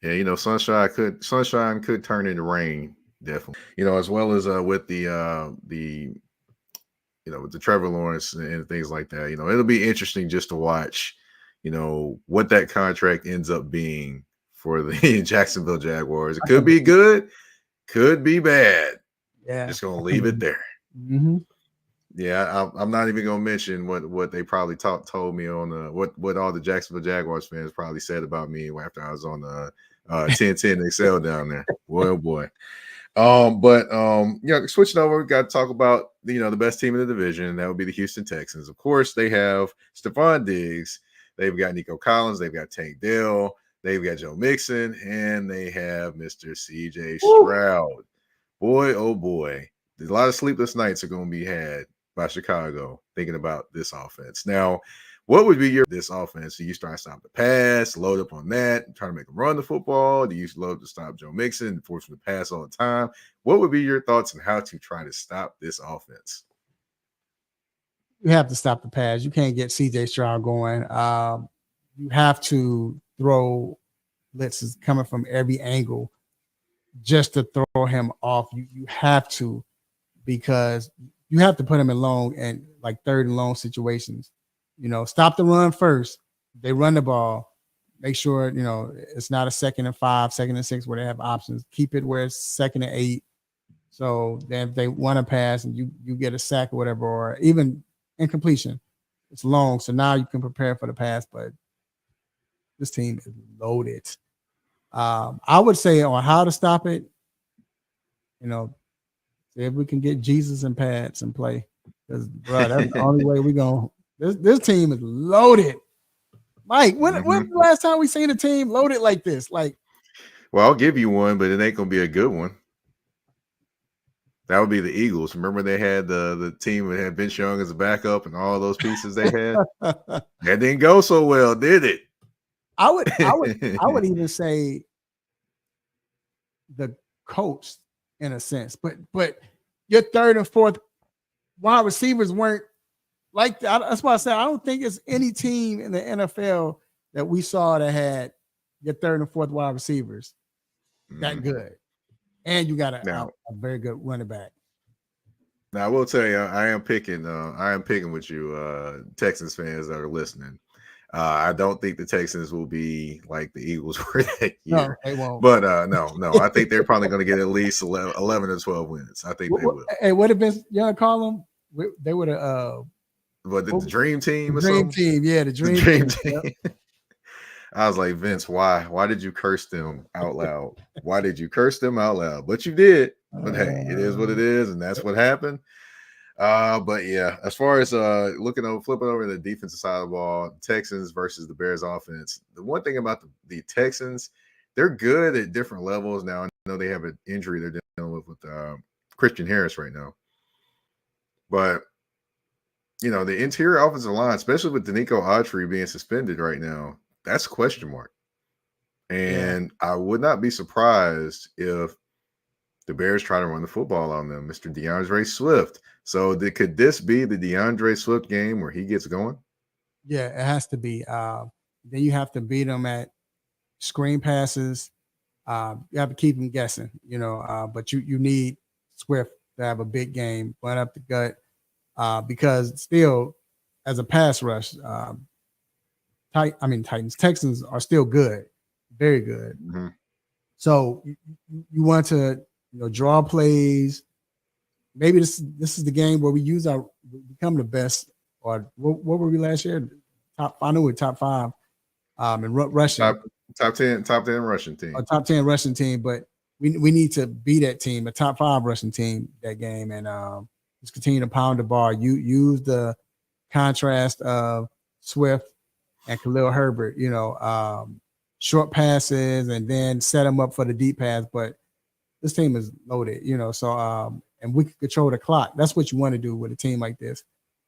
Yeah, sunshine could turn into rain, definitely. As well as with the with the Trevor Lawrence and things like that. It'll be interesting just to watch, what that contract ends up being for the Jacksonville Jaguars. It could be good, could be bad. Yeah, just gonna leave it there. Mm-hmm. Yeah, I'm not even gonna mention what they probably told me on what all the Jacksonville Jaguars fans probably said about me after I was on the 10-10 Excel down there. Boy, oh boy. Switching over, we got to talk about the best team in the division. That would be the Houston Texans. Of course, they have Stephon Diggs, they've got Nico Collins, they've got Tank Dell, they've got Joe Mixon, and they have Mr. CJ Stroud. Boy, oh boy, a lot of sleepless nights are going to be had by Chicago thinking about this offense. Now, what would be this offense? Do you try to stop the pass, load up on that, try to make them run the football? Do you load to stop Joe Mixon and force him to pass all the time? What would be your thoughts on how to try to stop this offense? You have to stop the pass. You can't get CJ Stroud going. You have to throw blitzes coming from every angle just to throw him off. You have to, because you have to put him in long and like third and long situations. Stop the run first. They run the ball. Make sure, it's not a 2nd and 5, 2nd and 6 where they have options. Keep it where it's 2nd and 8. So then if they want to pass and you get a sack or whatever, or even incompletion, it's long. So now you can prepare for the pass, but this team is loaded. I would say on how to stop it, if we can get Jesus and pads and play, because that's the only way we're going. This team is loaded. Mike, when the last time we seen a team loaded like this? Well, I'll give you one, but it ain't gonna be a good one. That would be the Eagles. Remember they had the team that had Vince Young as a backup and all those pieces they had. That didn't go so well, did it? I would even say the coach in a sense, but your third and fourth wide receivers weren't like that. That's why I said I don't think it's any team in the NFL that we saw that had your third and fourth wide receivers that good, and you got a very good running back. Now I will tell you, I am picking with you, Texans fans that are listening. I don't think the Texans will be like the Eagles were that year. No, they won't. But no, I think they're probably going to get at least 11 or 12 wins. I think they will. Hey, what if Vince Young call them? They would have. But the dream team, the dream team, yeah, the dream team. Yep. I was like, Vince, why did you curse them out loud? Why did you curse them out loud? But you did. But hey, it is what it is, and that's what happened. But yeah, as far as flipping over the defensive side of the ball, Texans versus the Bears offense. The one thing about the Texans, they're good at different levels. Now I know they have an injury they're dealing with Christian Harris right now, but the interior offensive line, especially with Danico Autry being suspended right now, that's a question mark. And I would not be surprised if the Bears try to run the football on them, Mr. DeAndre Swift. So could this be the DeAndre Swift game where he gets going? Yeah, it has to be. Then you have to beat them at screen passes. You have to keep them guessing, but you need Swift to have a big game, run up the gut, because still, as a pass rush, Texans are still good, very good. Mm-hmm. So you want to draw plays. Maybe this is the game where we become the best. Or what were we last year? I know we're top 5 in rushing. Top 10 rushing team. A top 10 rushing team, but we need to beat that team, a top 5 rushing team that game, and just continue to pound the ball. You use the contrast of Swift and Khalil Herbert, short passes and then set them up for the deep pass. But this team is loaded, so and we can control the clock. That's what you want to do with a team like this.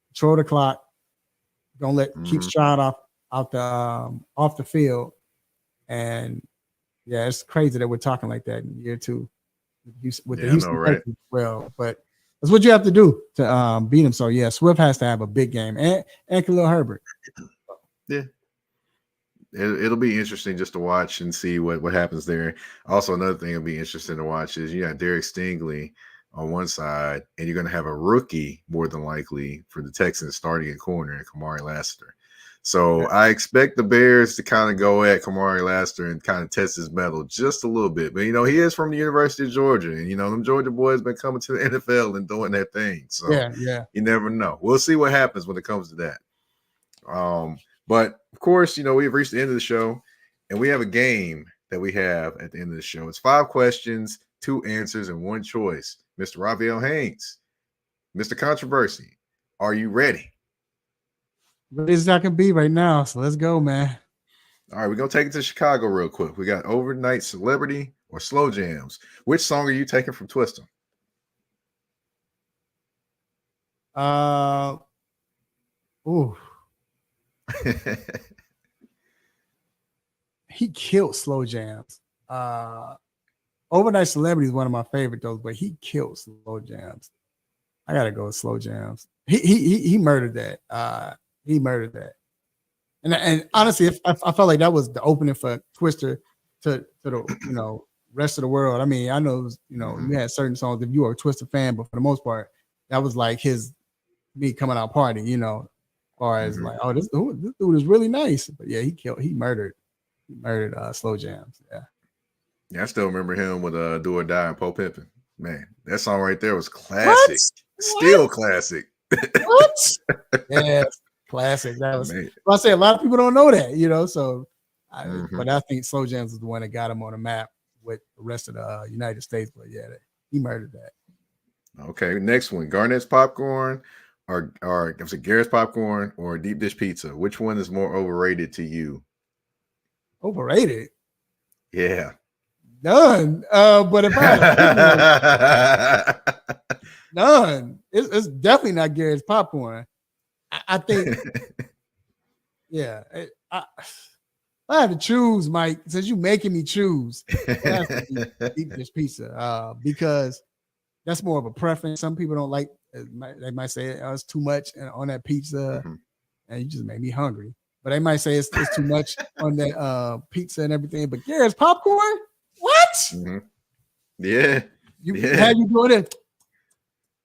Control the clock. Don't keep Stroud off the field. And yeah, it's crazy that we're talking like that in year 2 with the Houston Texans. Well, but that's what you have to do to beat them. So yeah, Swift has to have a big game, and Khalil Herbert. Yeah, it'll be interesting just to watch and see what happens there. Also, another thing that'll be interesting to watch is you got Derek Stingley on one side, and you're going to have a rookie more than likely for the Texans starting at corner, Kamari Lassiter. So I expect the Bears to kind of go at Kamari Lassiter and kind of test his mettle just a little bit. But, he is from the University of Georgia. And, them Georgia boys been coming to the NFL and doing their thing. So you never know. We'll see what happens when it comes to that. But, of course, we've reached the end of the show. And we have a game that we have at the end of the show. It's 5 questions, 2 answers, and 1 choice. Mr. Raphael Haynes, Mr. Controversy, are you ready? Ready as I can be right now. So let's go, man. All right, we're going to take it to Chicago real quick. We got Overnight Celebrity or Slow Jams. Which song are you taking from Twister? He killed Slow Jams. Overnight Celebrity is one of my favorite though, but he killed Slow Jams. I gotta go with Slow Jams. He murdered that. He murdered that. And honestly, I felt like that was the opening for Twister to the rest of the world. I mean, I know you had certain songs if you were a Twister fan, but for the most part, that was like me coming out party. As far as like, oh, this dude is really nice. But yeah, he murdered Slow Jams. Yeah, I still remember him with Do or Die and Poe Pimpin'. Man, that song right there was classic. Still classic. What? Yeah, classic. That was. Well, I say a lot of people don't know that, So, but I think Slow Jams is the one that got him on the map with the rest of the United States. But yeah, he murdered that. Okay, next one: Garnett's popcorn, or was it Garrett's popcorn or deep dish pizza? Which one is more overrated to you? Overrated? Yeah. None. But if I none, it's definitely not Garrett's popcorn. I think, yeah. I have to choose, Mike. Since you making me choose, it has to be deep dish pizza because that's more of a preference. Some people don't like. They might say it's too much on that pizza, and you just made me hungry. But they might say it's too much on that pizza and everything. But Garrett's popcorn. What? Yeah. How you doing it?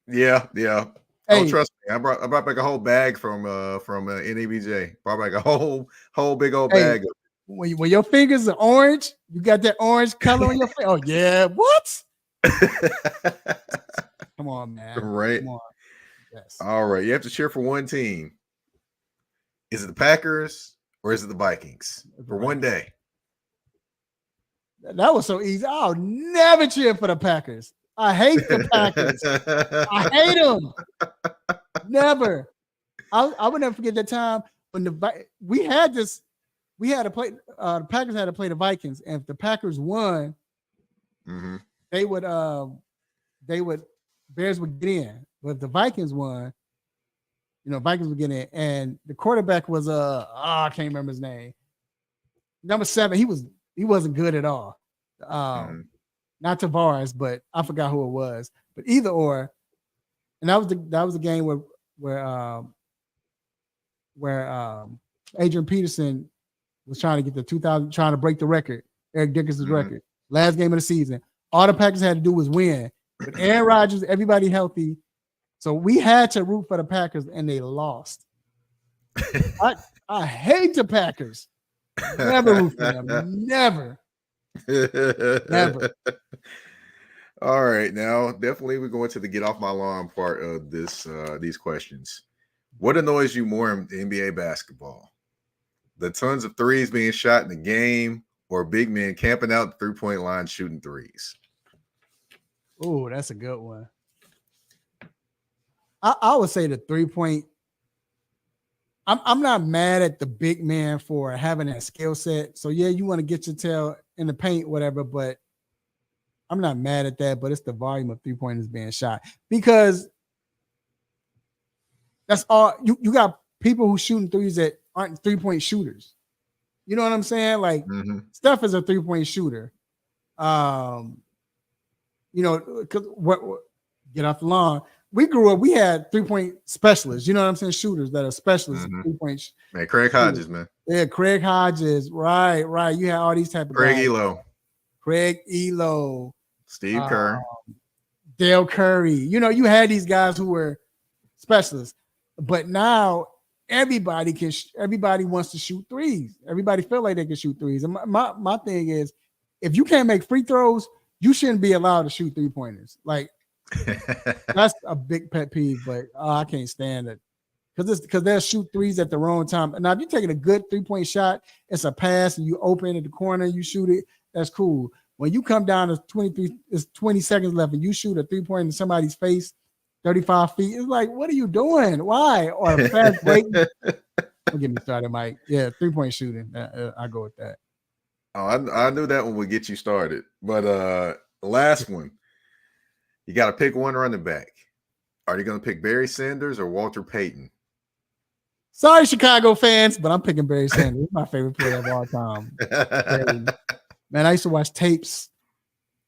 Yeah. Hey, oh, trust me. I brought back a whole bag from NEBJ. Brought back a whole big old bag. When your fingers are orange, you got that orange color on your face. Oh yeah, what? Come on, man. Right. Come on. Yes. All right. You have to cheer for one team. Is it the Packers or is it the Vikings for one day? That was so easy. I'll never cheer for the Packers. I hate the Packers. I hate them. Never. I would never forget that time when we had to play. The Packers had to play the Vikings, and if the Packers won, they would Bears would get in. But if the Vikings won, Vikings were getting it, and the quarterback was I can't remember his name. Number 7, he wasn't good at all. Not Tavares, but I forgot who it was. But either or, and that was the game where Adrian Peterson was trying to get the 2000, trying to break the record, Eric Dickerson's record. Last game of the season. All the Packers had to do was win. But Aaron Rodgers, everybody healthy. So we had to root for the Packers, and they lost. I hate the Packers. Never root for them. Never. Never. All right. Now, definitely we're going to the get off my lawn part of these questions. What annoys you more in NBA basketball? The tons of threes being shot in the game, or big men camping out the 3-point line shooting threes? Oh, that's a good one. I would say the 3-point. I'm not mad at the big man for having that skill set. So yeah, you want to get your tail in the paint, whatever, but I'm not mad at that. But it's the volume of 3-pointers being shot, because that's all you got. People who shooting threes that aren't 3-point shooters. You know what I'm saying? Like Steph is a 3-point shooter. Cause get off the lawn. We grew up, we had 3-point specialists, you know what I'm saying? Shooters that are specialists, 3-point. Man, Craig Hodges, man. Yeah, Craig Hodges. Right. You had all these type of Craig guys. Elo. Steve Kerr. Dale Curry. You had these guys who were specialists. But now everybody wants to shoot threes. Everybody feel like they can shoot threes. And my thing is, if you can't make free throws, you shouldn't be allowed to shoot 3-pointers. Like, that's a big pet peeve, but I can't stand it because they'll shoot threes at the wrong time. Now, if you're taking a good 3-point shot, it's a pass and you open at the corner, you shoot it. That's cool. When you come down to 20 seconds left and you shoot a 3-point in somebody's face, 35 feet, it's like, what are you doing? Why? Or a fast break. Don't get me started, Mike. Yeah, 3-point shooting. I go with that. Oh, I knew that one would get you started, but the last one. You got to pick one running back. Are you going to pick Barry Sanders or Walter Payton? Sorry, Chicago fans, but I'm picking Barry Sanders. He's my favorite player of all time. Man, I used to watch tapes.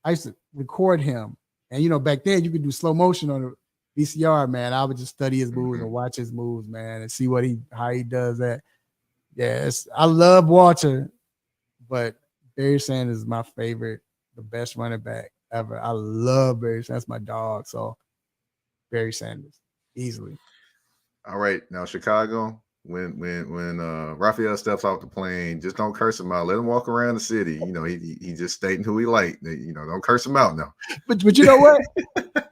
I used to record him. And, back then you could do slow motion on a VCR, man. I would just study his moves and watch his moves, man, and see how he does that. Yes, I love Walter, but Barry Sanders is my favorite, the best running back ever. I love Barry Sanders. That's my dog. So Barry Sanders, easily. All right. Now, Chicago, when Raphael steps off the plane, just don't curse him out. Let him walk around the city. He just stating who he like. Don't curse him out now. But you know what?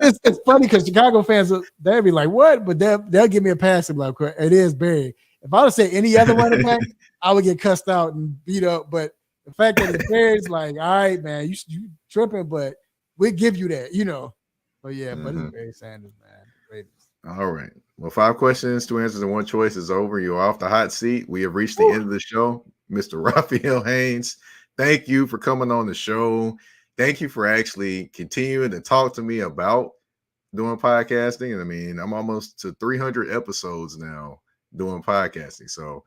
it's funny because Chicago fans, they'll be like, what? But they'll give me a pass. I'm like, it is Barry. If I would say any other running back, I would get cussed out and beat up. But the fact that it's Barry's like, all right, man, you tripping, but we'll give you that, But yeah, but it's Barry Sanders, man. Greatest. All right. Well, 5 questions, 2 answers, and 1 choice is over. You're off the hot seat. We have reached the end of the show. Mr. Raphael Haynes, thank you for coming on the show. Thank you for actually continuing to talk to me about doing podcasting. And I mean, I'm almost to 300 episodes now doing podcasting. So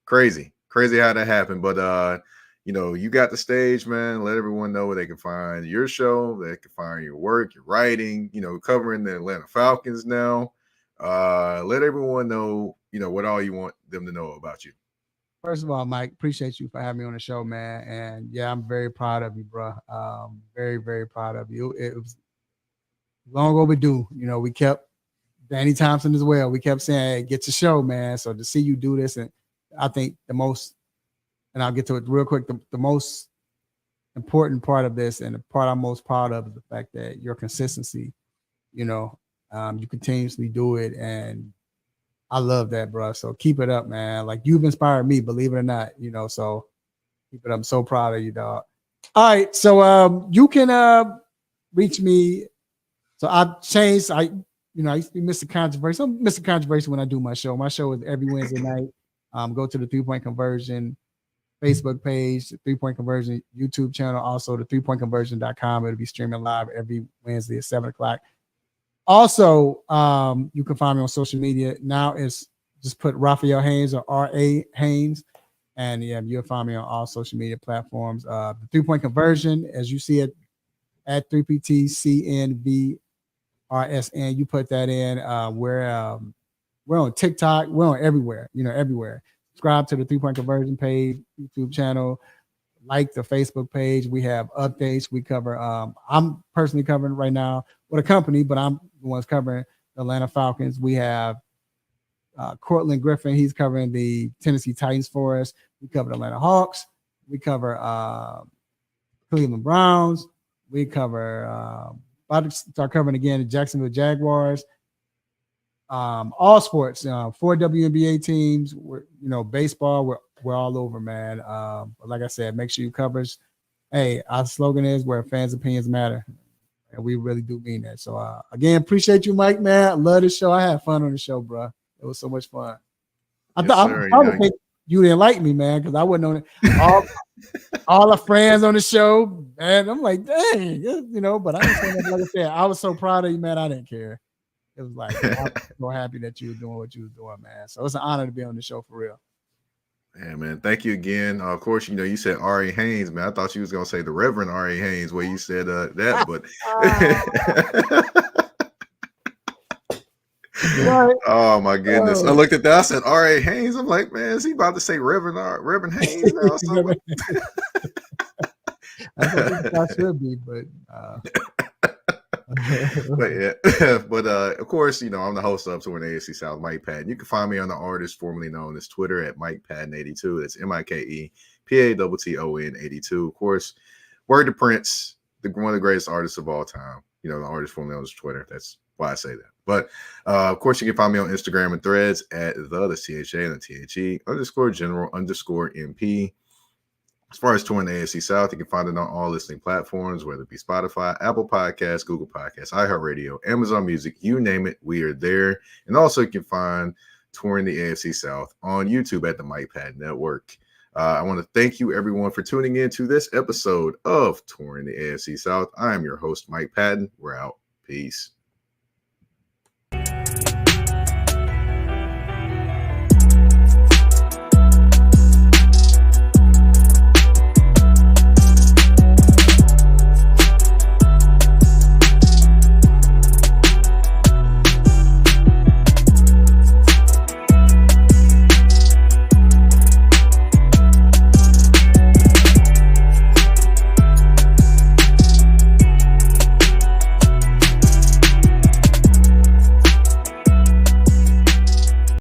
crazy how that happened. But you got the stage, man. Let everyone know where they can find your show, they can find your work, your writing, covering the Atlanta Falcons now. Let everyone know, what all you want them to know about you. First of all, Mike, appreciate you for having me on the show, man. And yeah, I'm very proud of you, bro. Very, very proud of you. It was long overdue. We kept Danny Thompson as well. We kept saying, hey, get your show, man. So to see you do this, and I think the most, and I'll get to it real quick, the most important part of this and the part I'm most proud of is the fact that your consistency, you continuously do it. And I love that, bro. So keep it up, man. Like, you've inspired me, believe it or not, so keep it up. I'm so proud of you, dog. All right. So you can reach me. So I've changed. I used to be Mr. Controversy. I'm Mr. Controversy when I do my show. My show is every Wednesday night. Go to the 3-Point Conversion Facebook page, the 3-Point Conversion YouTube channel, also the 3pointconversion.com. It'll be streaming live every Wednesday at 7 o'clock. Also, you can find me on social media. Now it's just put Raphael Haynes or R.A. Haynes. And yeah, you'll find me on all social media platforms. The 3-point conversion, as you see it at 3PTCNVRSN, you put that in. We're on TikTok. We're on everywhere, everywhere. Subscribe to the 3-point conversion page, YouTube channel, like the Facebook page. We have updates. We cover, I'm personally covering right now with a company, but I'm the ones covering the Atlanta Falcons. We have Cortland Griffin. He's covering the Tennessee Titans for us. We cover the Atlanta Hawks. We cover Cleveland Browns. We cover, about to start covering again the Jacksonville Jaguars. All sports, 4 WNBA teams. Baseball. We're all over, man. But like I said, make sure you cover us. Hey, our slogan is where fans' opinions matter, and we really do mean that. So again, appreciate you, Mike, man. I love the show. I had fun on the show, bro. It was so much fun. I probably think you didn't like me, man, because I wasn't on it. All the friends on the show, man. I'm like, dang, but I didn't say that. Like I said, I was so proud of you, man. I didn't care. It was like, I'm so happy that you were doing what you were doing, man. So it's an honor to be on the show for real. Yeah, man. Thank you again. Of course, you said R.A. Haynes, man. I thought you was gonna say the Reverend R.A. Haynes, where you said that, but oh my goodness. I looked at that. I said R.A. Haynes. I'm like, man, is he about to say Reverend Haynes now? I think I should be, but but yeah, but of course, I'm the host of Touring the AFC South, Mike Patton. You can find me on the artist formerly known as Twitter at Mike Patton82. That's MikePatton 82. Of course, word to Prince, one of the greatest artists of all time. The artist formerly known as Twitter. That's why I say that. But of course, you can find me on Instagram and Threads at the CHA and the THE _general_MP. As far as Touring the AFC South, you can find it on all listening platforms, whether it be Spotify, Apple Podcasts, Google Podcasts, iHeartRadio, Amazon Music, you name it, we are there. And also you can find Touring the AFC South on YouTube at the Mike Patton Network. I want to thank you, everyone, for tuning in to this episode of Touring the AFC South. I am your host, Mike Patton. We're out. Peace.